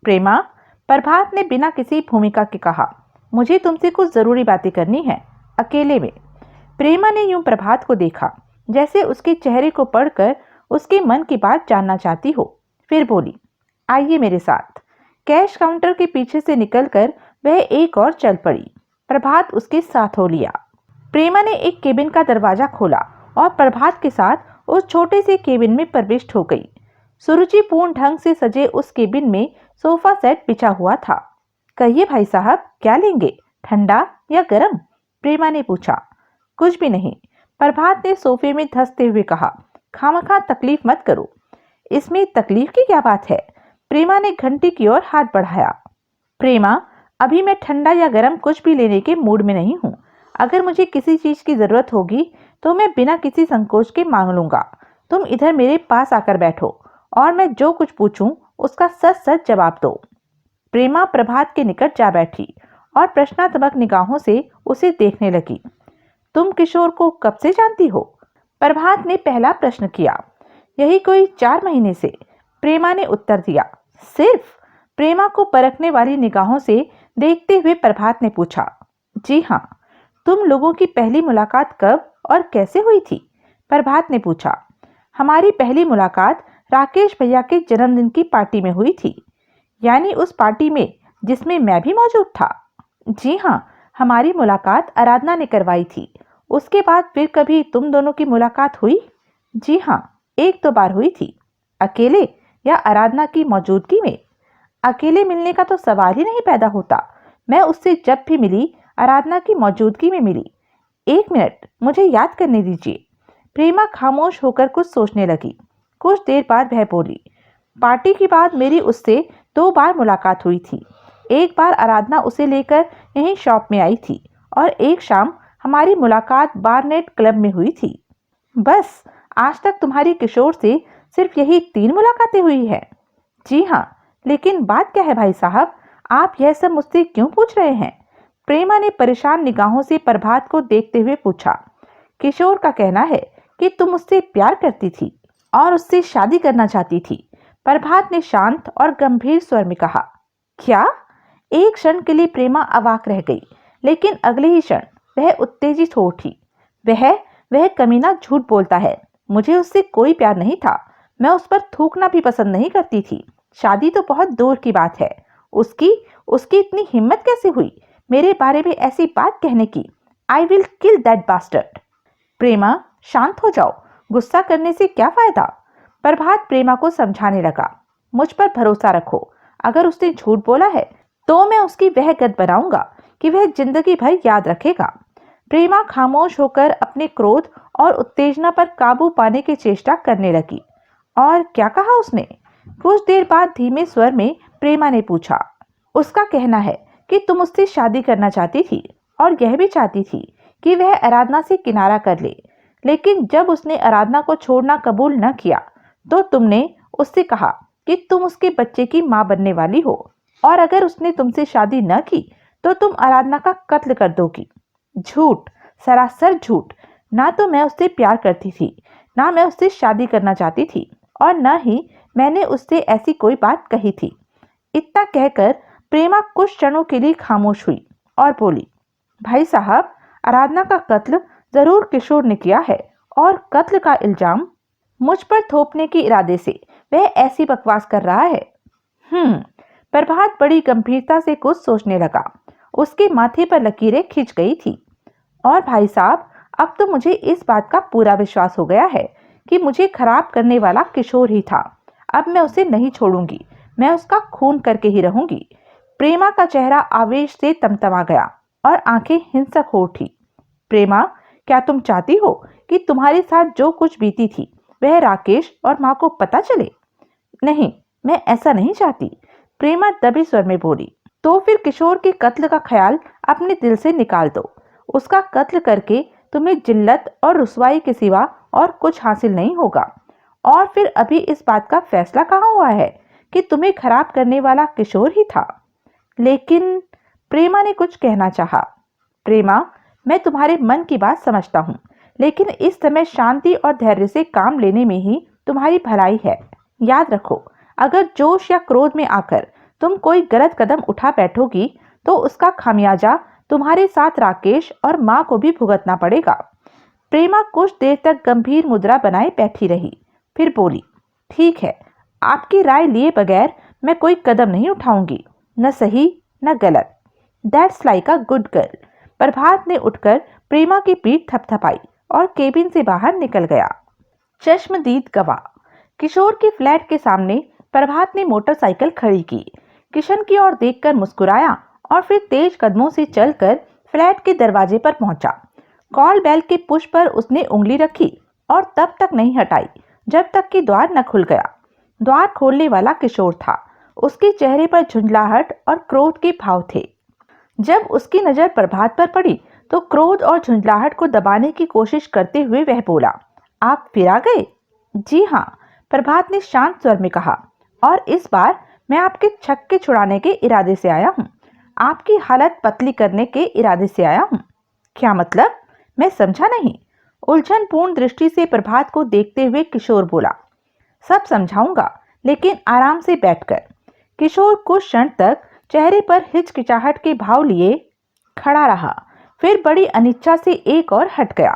प्रेमा, प्रभात ने बिना किसी भूमिका के कहा, मुझे तुमसे कुछ जरूरी बातें करनी है, अकेले में। प्रेमा ने यूं प्रभात को देखा जैसे उसके चेहरे को पढ़कर उसके मन की बात जानना चाहती हो। फिर बोली, आइए मेरे साथ। कैश काउंटर के पीछे से निकलकर वह एक और चल पड़ी। प्रभात उसके साथ हो लिया। प्रेमा ने एक केबिन का दरवाजा खोला और प्रभात के साथ उस छोटे से केबिन में प्रविष्ट हो गई। सुरुचिपूर्ण ढंग से सजे उस केबिन में सोफा सेट बिछा हुआ था। कहिए भाई साहब, क्या लेंगे, ठंडा या गर्म? प्रेमा ने पूछा। कुछ भी नहीं, प्रभात ने सोफे में धंसते हुए कहा। खामखा तकलीफ मत करो। इसमें तकलीफ की क्या बात है? प्रेमा ने घंटी की ओर हाथ बढ़ाया। प्रेमा, अभी मैं ठंडा या गर्म कुछ भी लेने के मूड में नहीं हूँ। अगर मुझे किसी चीज की जरूरत होगी तो मैं बिना किसी संकोच के मांग लूंगा। तुम इधर मेरे पास आकर बैठो और मैं जो कुछ पूछूं उसका सच सच जवाब दो। प्रेमा प्रभात के निकट जा बैठी और प्रश्नात्मक निगाहों से उसे देखने लगी। तुम किशोर को कब से जानती हो? प्रभात ने पहला प्रश्न किया। यही कोई 4 महीने से, प्रेमा ने उत्तर दिया। सिर्फ? प्रेमा को परखने वाली निगाहों से देखते हुए प्रभात ने पूछा। जी हाँ। तुम लोगों की पहली मुलाकात कब और कैसे हुई थी? प्रभात ने पूछा। हमारी पहली मुलाकात राकेश भैया के जन्मदिन की पार्टी में हुई थी, यानी उस पार्टी में जिसमें मैं भी मौजूद था। जी हाँ, हमारी मुलाकात आराधना ने करवाई थी। उसके बाद फिर कभी तुम दोनों की मुलाकात हुई? जी हाँ, एक दो बार हुई थी। अकेले या आराधना की मौजूदगी में? अकेले मिलने का तो सवाल ही नहीं पैदा होता। मैं उससे जब भी मिली आराधना की मौजूदगी में मिली। एक मिनट, मुझे याद करने दीजिए। प्रेमा खामोश होकर कुछ सोचने लगी। कुछ देर बाद वह बोली, पार्टी के बाद मेरी उससे 2 बार मुलाकात हुई थी। एक बार आराधना उसे लेकर यहीं शॉप में आई थी और एक शाम हमारी मुलाकात बारनेट क्लब में हुई थी। बस, आज तक तुम्हारी किशोर से सिर्फ यही 3 मुलाकातें हुई है? जी हाँ, लेकिन बात क्या है भाई साहब, आप यह सब मुझसे क्यों पूछ रहे हैं? प्रेमा ने परेशान निगाहों से प्रभात को देखते हुए पूछा। किशोर का कहना है कि तुम उससे प्यार करती थी और उससे शादी करना चाहती थी। प्रभात ने शांत और गंभीर स्वर में कहा। क्या? एक क्षण के लिए प्रेमा अवाक रह गई, लेकिन अगले ही क्षण वह उत्तेजित हो उठी। वह कमीना झूठ बोलता है। मुझे उससे कोई प्यार नहीं था। मैं उस पर थूकना भी पसंद नहीं करती थी। शादी तो बहुत दूर की बात है। उसकी उसकी इतनी हिम्मत कैसे हुई मेरे बारे में ऐसी बात कहने की? I will kill that bastard. Prema, शांत हो जाओ। गुस्सा करने से क्या फायदा? प्रभात प्रेमा को समझाने लगा। मुझ पर भरोसा रखो। अगर उसने झूठ बोला है तो मैं उसकी वह गत बनाऊंगा कि वह जिंदगी भर याद रखेगा। प्रेमा खामोश होकर अपने क्रोध और उत्तेजना पर काबू पाने की चेष्टा करने लगी। और क्या कहा उसने? कुछ देर बाद धीमे स्वर में प्रेमा ने पूछा। उसका कहना है कि तुम उससे शादी करना चाहती थी और यह भी चाहती थी कि वह आराधना से किनारा कर ले, लेकिन जब उसने आराधना को छोड़ना कबूल न किया तो तुमने उससे कहा कि तुम उसके बच्चे की मां बनने वाली हो और अगर उसने तुमसे शादी न की तो तुम आराधना का कत्ल कर दोगी। झूठ, सरासर झूठ। ना तो मैं उससे प्यार करती थी, ना मैं उससे शादी करना चाहती थी और न ही मैंने उससे ऐसी कोई बात कही थी। इतना कहकर प्रेमा कुछ क्षणों के लिए खामोश हुई और बोली, भाई साहब, आराधना का कत्ल जरूर किशोर ने किया है और कत्ल का इल्जाम मुझ पर थोपने के इरादे से वह ऐसी बकवास कर रहा है। प्रभात बड़ी गंभीरता से कुछ सोचने लगा। उसके माथे पर लकीरें खिंच गई थी। और भाई साहब, अब तो मुझे इस बात का पूरा विश्वास हो गया है कि मुझे खराब करने वाला किशोर ही था। अब मैं उसे नहीं छोड़ूंगी। मैं उसका खून करके ही रहूंगी। प्रेमा का चेहरा आवेश से तमतमा गया और आंखें हिंसक हो उठी। प्रेमा, क्या तुम चाहती हो कि तुम्हारे साथ जो कुछ बीती थी वह राकेश और माँ को पता चले? नहीं, मैं ऐसा नहीं चाहती। प्रेमा दबे स्वर में बोली। तो फिर किशोर के कत्ल का ख्याल अपने दिल से निकाल दो। उसका कत्ल करके तुम्हें जिल्लत और रुसवाई के सिवा और कुछ हासिल नहीं होगा। और फिर अभी इस बात का फैसला कहाँ हुआ है कि तुम्हें खराब करने वाला किशोर ही था? लेकिन प्रेमा ने कुछ कहना चाहा। प्रेमा, मैं तुम्हारे मन की बात समझता हूँ, लेकिन इस समय शांति और धैर्य से काम लेने में ही तुम्हारी भलाई है। याद रखो, अगर जोश या क्रोध में आकर तुम कोई गलत कदम उठा बैठोगी तो उसका खामियाजा तुम्हारे साथ राकेश और माँ को भी भुगतना पड़ेगा। प्रेमा कुछ देर तक गंभीर मुद्रा बनाए बैठी रही, फिर बोली, ठीक है, आपकी राय लिए बगैर मैं कोई कदम नहीं उठाऊंगी, न सही न गलत। That's like a good girl. Prabhat ने उठकर प्रेमा की पीठ थपथपाई और केबिन से बाहर निकल गया। चश्मदीद गवाह। किशोर के फ्लैट के सामने प्रभात ने मोटरसाइकिल खड़ी की, किशन की ओर देखकर मुस्कुराया और फिर तेज कदमों से चलकर फ्लैट के दरवाजे पर पहुंचा। कॉल बेल के पुश पर उसने उंगली रखी और तब तक नहीं हटाई जब तक कि द्वार न खुल गया। द्वार खोलने वाला किशोर था। उसके चेहरे पर झुंझलाहट और क्रोध के भाव थे। जब उसकी नजर प्रभात पर पड़ी तो क्रोध और झुंझलाहट को दबाने की कोशिश करते हुए वह बोला, आप फिर आ गए? जी हाँ, प्रभात ने शांत स्वर में कहा, और इस बार मैं आपके छक्के छुड़ाने के इरादे से आया हूँ। आपकी हालत पतली करने के इरादे से आया हूँ। क्या मतलब? मैं समझा नहीं। उलझनपूर्ण दृष्टि से प्रभात को देखते हुए किशोर बोला, सब समझाऊंगा, लेकिन आराम से बैठकर। किशोर कुछ क्षण तक चेहरे पर हिचकिचाहट के भाव लिए खड़ा रहा, फिर बड़ी अनिच्छा से एक और हट गया।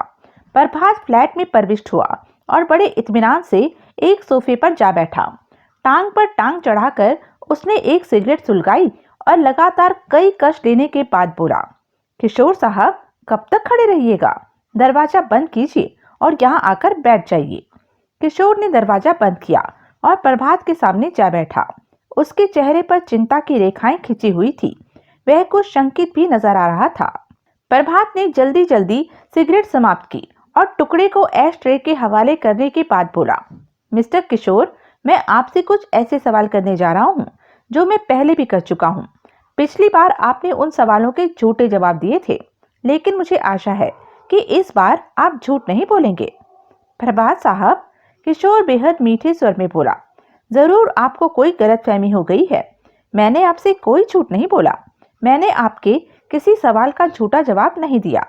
प्रभात फ्लैट में प्रविष्ट हुआ और बड़े इत्मीनान से एक सोफे पर जा बैठा। टांग पर टांग चढ़ाकर उसने एक सिगरेट सुलगाई और लगातार कई कश लेने के बाद बोला, किशोर साहब, कब तक खड़े रहिएगा? दरवाजा बंद कीजिए और यहाँ आकर बैठ जाइए। किशोर ने दरवाजा बंद किया और प्रभात के सामने जा बैठा। उसके चेहरे पर चिंता की रेखाएं खिंची हुई थी। वह कुछ शंकित भी नजर आ रहा था। प्रभात ने जल्दी जल्दी सिगरेट समाप्त की और टुकड़े को ऐश ट्रे के हवाले करने के बाद बोला, मिस्टर किशोर, मैं आपसे कुछ ऐसे सवाल करने जा रहा हूँ जो मैं पहले भी कर चुका हूँ। पिछली बार आपने उन सवालों के झूठे जवाब दिए थे, लेकिन मुझे आशा है कि इस बार आप झूठ नहीं बोलेंगे। प्रभात साहब, किशोर बेहद मीठे स्वर में बोला, जरूर आपको कोई गलतफहमी हो गई है। मैंने आपसे कोई झूठ नहीं बोला। मैंने आपके किसी सवाल का झूठा जवाब नहीं दिया।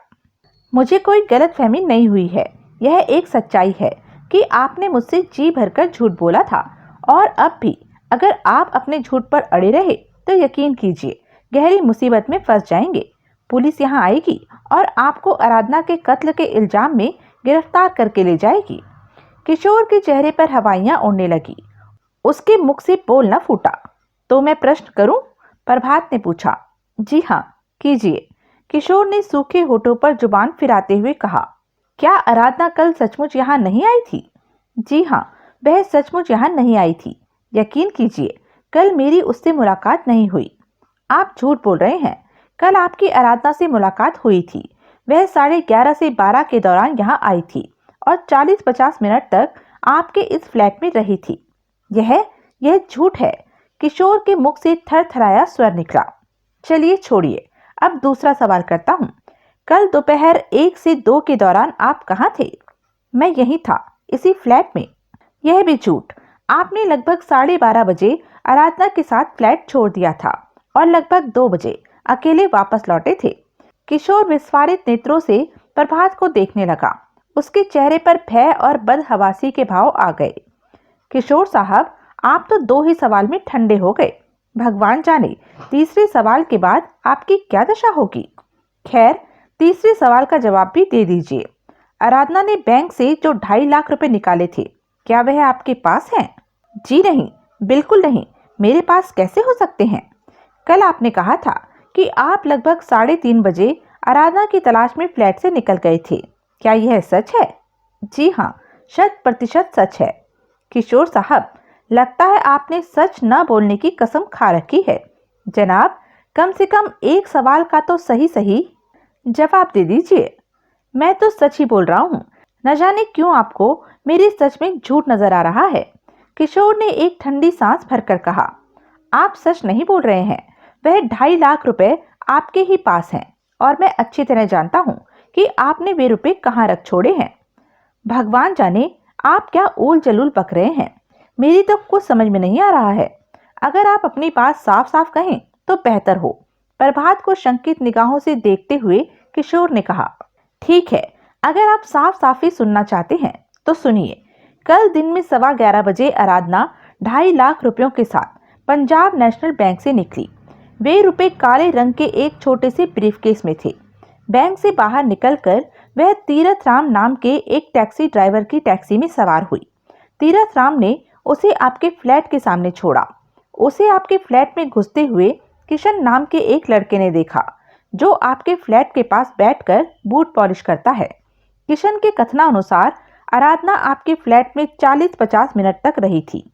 मुझे कोई गलतफहमी नहीं हुई है। यह एक सच्चाई है कि आपने मुझसे जी भरकर झूठ बोला था और अब भी अगर आप अपने झूठ पर अड़े रहे तो यकीन कीजिए गहरी मुसीबत में फंस जाएंगे। पुलिस यहाँ आएगी और आपको आराधना के कत्ल के इल्जाम में गिरफ्तार करके ले जाएगी। किशोर के चेहरे पर हवाइयां उड़ने लगी। उसके मुख से बोल न फूटा। तो मैं प्रश्न करूं? प्रभात ने पूछा। जी हाँ, कीजिए, किशोर ने सूखे होठों पर जुबान फिराते हुए कहा। क्या आराधना कल सचमुच यहाँ नहीं आई थी? जी हाँ, वह सचमुच यहाँ नहीं आई थी। यकीन कीजिए, कल मेरी उससे मुलाकात नहीं हुई। आप झूठ बोल रहे हैं। कल आपकी आराधना से मुलाकात हुई थी। वह 11:30 से 12 के दौरान यहाँ आई थी और 40-50 मिनट तक आपके इस फ्लैट में रही थी। यह झूठ है। किशोर के मुख से थरथराया स्वर निकला। चलिए छोड़िए, अब दूसरा सवाल करता हूँ। कल दोपहर 1 से 2 के दौरान आप कहाँ थे? मैं यहीं था, इसी फ्लैट में। यह भी झूठ। आपने लगभग 12:30 बजे आराधना के साथ फ्लैट छोड़ दिया था और लगभग 2 बजे अकेले वापस लौटे थे। किशोर विस्फारित नेत्रों से प्रभात को देखने लगा। उसके चेहरे पर भय और बदहवासी के भाव आ गए। किशोर साहब, आप तो 2 ही सवाल में ठंडे हो गए। भगवान जाने तीसरे सवाल के बाद आपकी क्या दशा होगी। खैर, तीसरे सवाल का जवाब भी दे दीजिए। आराधना ने बैंक से जो 2.5 लाख रुपए निकाले थे, क्या वह आपके पास हैं? जी नहीं, बिल्कुल नहीं। मेरे पास कैसे हो सकते हैं? कल आपने कहा था कि आप लगभग 3:30 बजे आराधना की तलाश में फ्लैट से निकल गए थे। क्या यह सच है? जी हाँ, 100% सच है। किशोर साहब, लगता है आपने सच न बोलने की कसम खा रखी है। जनाब, कम से कम एक सवाल का तो सही जवाब दे दीजिए। मैं तो सच ही बोल रहा हूँ। न जाने क्यों आपको मेरे सच में झूठ नजर आ रहा है। किशोर ने एक ठंडी सांस भरकर कहा, आप सच नहीं बोल रहे हैं। वह 2.5 लाख रुपए आपके ही पास हैं और मैं अच्छी तरह जानता हूँ कि आपने वे रुपए कहाँ रख छोड़े हैं। भगवान जाने आप क्या ऊल जलूल बक रहे हैं। मेरी तो कुछ समझ में नहीं आ रहा है। अगर आप अपनी बात साफ साफ कहें तो बेहतर हो। प्रभात को शंकित निगाहों से देखते हुए किशोर ने कहा, ठीक है, अगर आप साफ साफ ही सुनना चाहते हैं तो सुनिए। कल दिन में 11:15 बजे आराधना 2.5 लाख रुपयों के साथ पंजाब नेशनल बैंक से निकली। वे रुपए काले रंग के एक छोटे से ब्रीफकेस में थे। बैंक से बाहर निकलकर वह तीरथ राम नाम के एक टैक्सी ड्राइवर की टैक्सी में सवार हुई। तीरथ राम ने उसे आपके फ्लैट के सामने छोड़ा। उसे आपके फ्लैट में घुसते हुए किशन नाम के एक लड़के ने देखा, जो आपके फ्लैट के पास बैठकर बूट पॉलिश करता है। किशन के कथनानुसार आराधना आपके फ्लैट में 40-50 मिनट तक रही थी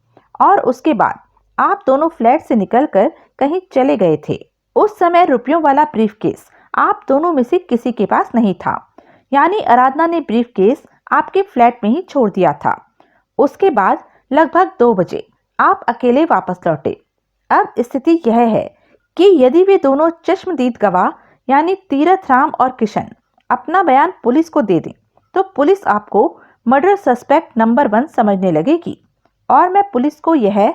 और उसके बाद आप दोनों फ्लैट से निकलकर कहीं चले गए थे। उस समय रुपयों वाला ब्रीफकेस आप दोनों में से किसी के पास नहीं था, यानी आराधना ने ब्रीफकेस आपके फ्लैट में ही छोड़ दिया था। उसके बाद लगभग 2 बजे आप अकेले वापस लौटे। अब स्थिति यह है कि यदि वे दोनों चश्मदीद गवाह यानी तीरथ राम और किशन अपना बयान पुलिस को दे दें तो पुलिस आपको मर्डर सस्पेक्ट नंबर 1 समझने लगेगी। और मैं पुलिस को यह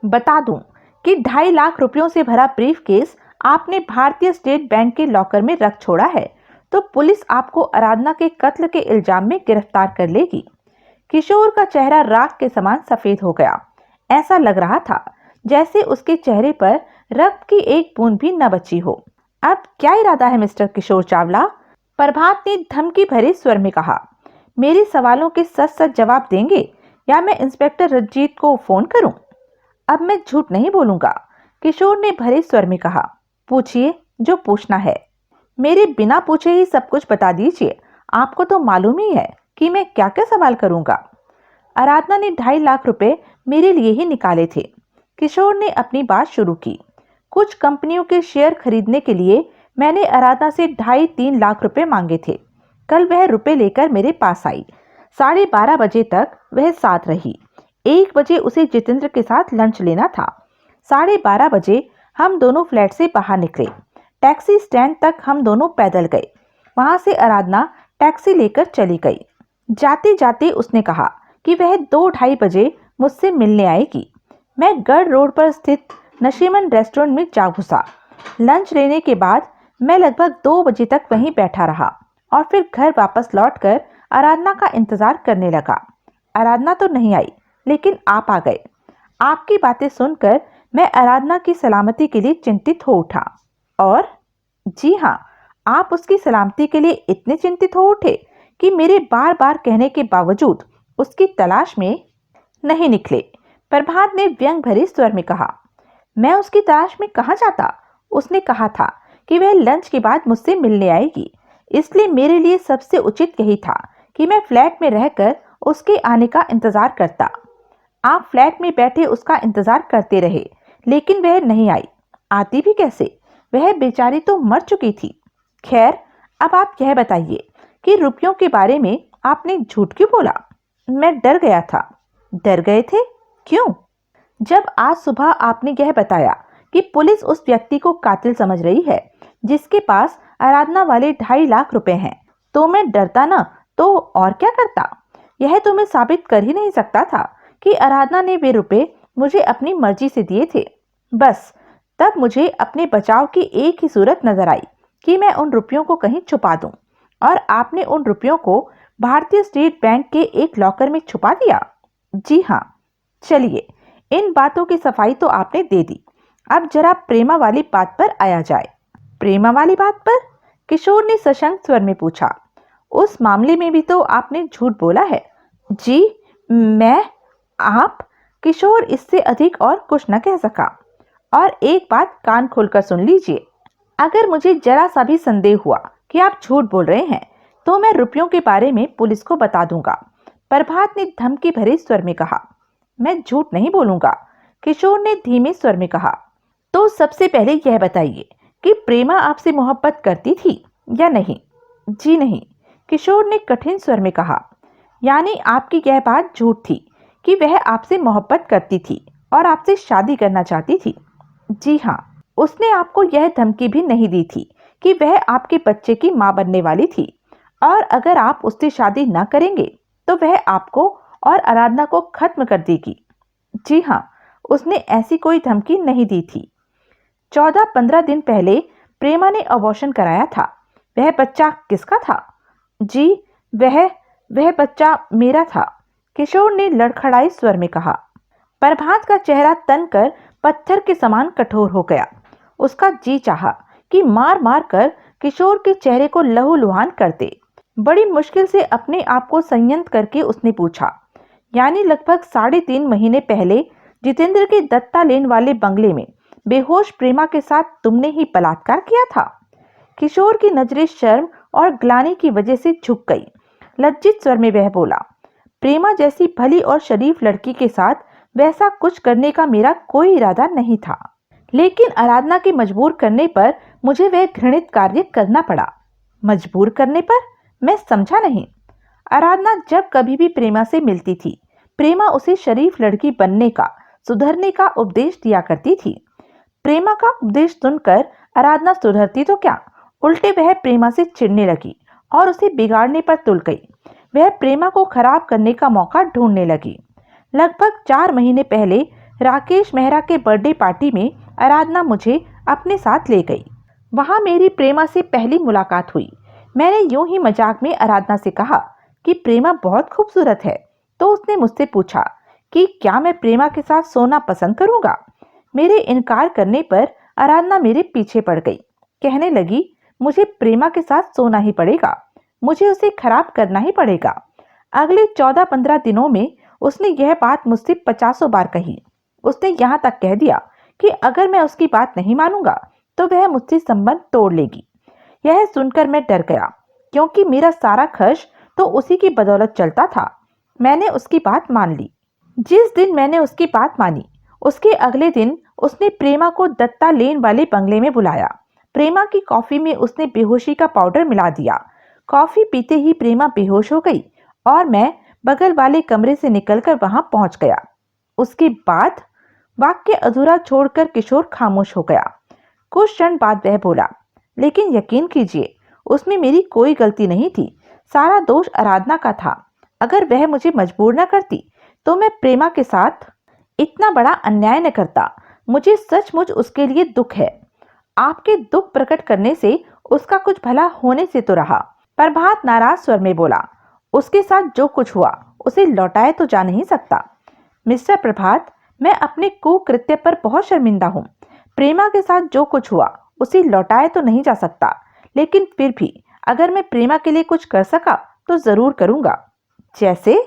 बता दूं कि 2.5 लाख रुपयों से भरा ब्रीफकेस आपने भारतीय स्टेट बैंक के लॉकर में रख छोड़ा है तो पुलिस आपको आराधना के कत्ल के इल्जाम में गिरफ्तार कर लेगी। किशोर का चेहरा राख के समान सफेद हो गया। ऐसा लग रहा था जैसे उसके चेहरे पर रक्त की एक बूंद भी न बची हो। अब क्या इरादा है मिस्टर किशोर चावला? प्रभात ने धमकी भरे स्वर में कहा। मेरे सवालों के सच सच जवाब देंगे या मैं इंस्पेक्टर रंजीत को फोन करूं? अब मैं झूठ नहीं बोलूंगा, किशोर ने भरे स्वर में कहा। पूछिए जो पूछना है। मेरे बिना पूछे ही सब कुछ बता दीजिए, आपको तो मालूम ही है कि मैं क्या क्या सवाल करूंगा। आराधना ने 2.5 लाख रुपए मेरे लिए ही निकाले थे। किशोर ने अपनी बात शुरू की। कुछ कंपनियों के शेयर खरीदने के लिए मैंने आराधना से 2.5-3 लाख रुपए मांगे थे। कल वह रुपए लेकर मेरे पास आई। 12:30 बजे तक वह साथ रही। 1 बजे उसे जितेंद्र के साथ लंच लेना था। 12:30 बजे हम दोनों फ्लैट से बाहर निकले। टैक्सी स्टैंड तक हम दोनों पैदल गए। वहां से आराधना टैक्सी लेकर चली गई। जाते जाते उसने कहा कि वह 2-2:30 बजे मुझसे मिलने आएगी। मैं गढ़ रोड पर स्थित नशीमन रेस्टोरेंट में जा घुसा। लंच लेने के बाद मैं लगभग 2 बजे तक वहीं बैठा रहा और फिर घर वापस लौटकर आराधना का इंतजार करने लगा। आराधना तो नहीं आई, लेकिन आप आ गए। आपकी बातें सुनकर मैं आराधना की सलामती के लिए चिंतित हो उठा। और जी हाँ, आप उसकी सलामती के लिए इतने चिंतित हो उठे कि मेरे बार बार कहने के बावजूद उसकी तलाश में नहीं निकले। प्रभात ने व्यंग भरे स्वर में कहा। मैं उसकी तलाश में कहाँ जाता? उसने कहा था कि वह लंच के बाद मुझसे मिलने आएगी, इसलिए मेरे लिए सबसे उचित यही था कि मैं फ्लैट में रहकर उसके आने का इंतजार करता। आप फ्लैट में बैठे उसका इंतजार करते रहे, लेकिन वह नहीं आई। आती भी कैसे? वह बेचारी तो मर चुकी थी। खैर, अब आप यह बताइए कि रुपयों के बारे में आपने झूठ क्यों बोला? मैं डर गया था। डर गए थे? क्यों? जब आज सुबह आपने यह बताया कि पुलिस उस व्यक्ति को कातिल समझ रही है जिसके पास आराधना वाले 2.5 लाख रुपए हैं, तो मैं डरता ना तो और क्या करता। यह तो मैं साबित कर ही नहीं सकता था कि आराधना ने वे रुपए मुझे अपनी मर्जी से दिए थे। बस तब मुझे अपने बचाव की एक ही सूरत नजर आई कि मैं उन रुपयों को कहीं छुपा दूं, और आपने उन रुपयों को भारतीय स्टेट बैंक के एक लॉकर में छुपा दिया। जी हाँ। चलिए, इन बातों की सफाई तो आपने दे दी। अब जरा प्रेमा वाली बात पर आया जाए। प्रेमा वाली बात पर? किशोर ने सशंक स्वर में पूछा। उस मामले में भी तो आपने झूठ बोला है। जी, मैं? आप? किशोर इससे अधिक और कुछ न कह सका। और एक बात कान खोलकर सुन लीजिए, अगर मुझे जरा सा भी संदेह हुआ कि आप झूठ बोल रहे हैं, तो मैं रुपयों के बारे में पुलिस को बता दूंगा। प्रभात ने धमकी भरे स्वर में कहा। मैं झूठ नहीं बोलूंगा, किशोर ने धीमे स्वर में कहा। तो सबसे पहले यह बताइए कि प्रेमा आपसे मोहब्बत करती थी या नहीं? जी नहीं, किशोर ने कठिन स्वर में कहा। यानी आपकी यह बात झूठ थी कि वह आपसे मोहब्बत करती थी और आपसे शादी करना चाहती थी? जी हाँ। उसने आपको यह धमकी भी नहीं दी थी कि वह आपके बच्चे की मां बनने वाली थी, और अगर आप उससे शादी न करेंगे तो वह आपको और आराधना को खत्म कर देगी? जी हाँ, उसने ऐसी कोई धमकी नहीं दी थी। 14-15 दिन पहले प्रेमा ने अबॉर्शन कराया था। वह बच्चा किसका था? जी, वह बच्चा मेरा था, किशोर ने लड़खड़ाए स्वर में कहा। प्रभात का चेहरा तनकर पत्थर के समान कठोर हो गया। उसका जी चाहा कि मार मार कर किशोर के चेहरे को लहूलुहान कर दे। बड़ी मुश्किल से अपने आप को संयत करके उसने पूछा, यानी लगभग 3.5 महीने पहले जितेंद्र के दत्ता लेन वाले बंगले में बेहोश प्रेमा के साथ तुमने ही बलात्कार किया था? किशोर की नजरें शर्म और ग्लानि की वजह से झुक गई। लज्जित स्वर में वह बोला, प्रेमा जैसी भली और शरीफ लड़की के साथ वैसा कुछ करने का मेरा कोई इरादा नहीं था, लेकिन आराधना के मजबूर करने पर मुझे वह घृणित कार्य करना पड़ा। मजबूर करने पर? मैं समझा नहीं। आराधना जब कभी भी प्रेमा से मिलती थी, प्रेमा उसे शरीफ लड़की बनने का, सुधरने का उपदेश दिया करती थी। प्रेमा का उपदेश सुनकर आराधना सुधरती तो क्या, उल्टे वह प्रेमा से चिढ़ने लगी और उसे बिगाड़ने पर तुल गई। वह प्रेमा को खराब करने का मौका ढूंढने लगी। लगभग 4 महीने पहले राकेश मेहरा के बर्थडे पार्टी में आराधना मुझे अपने साथ ले गई। वहां मेरी प्रेमा से पहली मुलाकात हुई। मैंने यूं ही मजाक में आराधना से कहा कि प्रेमा बहुत खूबसूरत है, तो उसने मुझसे पूछा कि क्या मैं प्रेमा के साथ सोना पसंद करूंगा। मेरे इनकार करने पर आराधना मेरे पीछे पड़ गई। कहने लगी, मुझे प्रेमा के साथ सोना ही पड़ेगा, मुझे उसे खराब करना ही पड़ेगा। अगले 14-15 दिनों में उसने यह बात मुझसे 50 बार कही। उसने यहाँ तक कह दिया कि अगर मैं उसकी बात नहीं मानूंगा तो वह मुझसे संबंध तोड़ लेगी। यह सुनकर मैं डर गया, क्योंकि मेरा सारा खर्च तो उसी की बदौलत चलता था। मैंने उसकी बात मान ली। जिस दिन मैंने उसकी बात मानी, उसके अगले दिन उसने प्रेमा को दत्ता लेन वाले बंगले में बुलाया। प्रेमा की कॉफी में उसने बेहोशी का पाउडर मिला दिया। कॉफी पीते ही प्रेमा बेहोश हो गई और मैं बगल वाले कमरे से निकलकर वहां पहुंच गया। उसके बाद वाक्य अधूरा छोड़कर किशोर खामोश हो गया। कुछ क्षण बाद वह बोला, लेकिन यकीन कीजिए, उसमें मेरी कोई गलती नहीं थी। सारा दोष आराधना का था। अगर वह मुझे मजबूर न करती तो मैं प्रेमा के साथ इतना बड़ा अन्याय न करता। मुझे सचमुच उसके लिए दुख है। आपके दुख प्रकट करने से उसका कुछ भला होने से तो रहा। प्रभात नाराज स्वर में बोला, उसके साथ जो कुछ हुआ उसे लौटाए तो जा नहीं सकता। मिस्टर प्रभात, मैं अपने कुकृत्य पर बहुत शर्मिंदा हूँ। प्रेमा के साथ जो कुछ हुआ उसे लौटाए तो नहीं जा सकता, लेकिन फिर भी अगर मैं प्रेमा के लिए कुछ कर सका तो जरूर करूंगा। जैसे?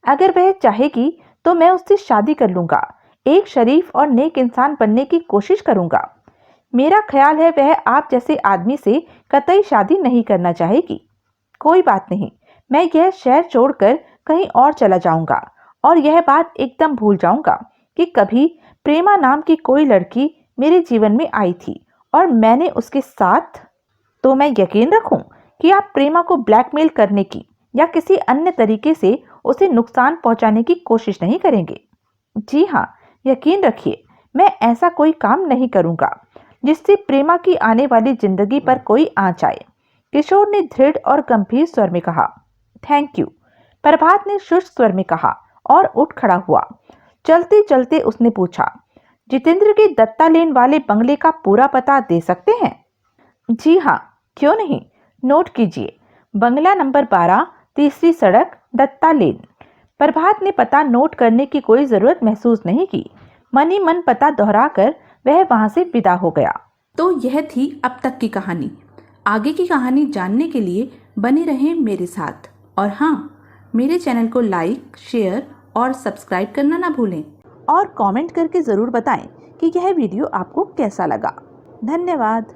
अगर वह चाहेगी तो मैं उससे शादी कर लूंगा। एक शरीफ और नेक इंसान बनने की कोशिश करूंगा। मेरा ख्याल है वह आप जैसे आदमी से कतई शादी नहीं करना चाहेगी। कोई बात नहीं, मैं यह शहर छोड़कर कहीं और चला जाऊंगा और यह बात एकदम भूल जाऊंगा कि कभी प्रेमा नाम की कोई लड़की मेरे जीवन में आई थी और मैंने उसके साथ। तो मैं यकीन रखूं कि आप प्रेमा को ब्लैकमेल करने की या किसी अन्य तरीके से उसे नुकसान पहुंचाने की कोशिश नहीं करेंगे। जी हाँ, यकीन रखिए, मैं ऐसा कोई काम नहीं करूंगा जिससे प्रेमा की आने वाली जिंदगी पर कोई आंच आए। किशोर ने दृढ़ और गंभीर स्वर में कहा। थैंक यू, प्रभात ने शुष्क स्वर में कहा और उठ खड़ा हुआ। चलते चलते उसने पूछा, जितेंद्र के दत्ता लेन वाले बंगले का पूरा पता दे सकते हैं? जी हाँ, क्यों नहीं, नोट कीजिए, बंगला नंबर 12, तीसरी सड़क, दत्ता लेन। प्रभात ने पता नोट करने की कोई जरूरत महसूस नहीं की। मन ही मन पता दोहराकर वह वहां से विदा हो गया। तो यह थी अब तक की कहानी। आगे की कहानी जानने के लिए बने रहें मेरे साथ। और हाँ, मेरे चैनल को लाइक, शेयर और सब्सक्राइब करना ना भूलें। और कमेंट करके ज़रूर बताएं कि यह वीडियो आपको कैसा लगा। धन्यवाद।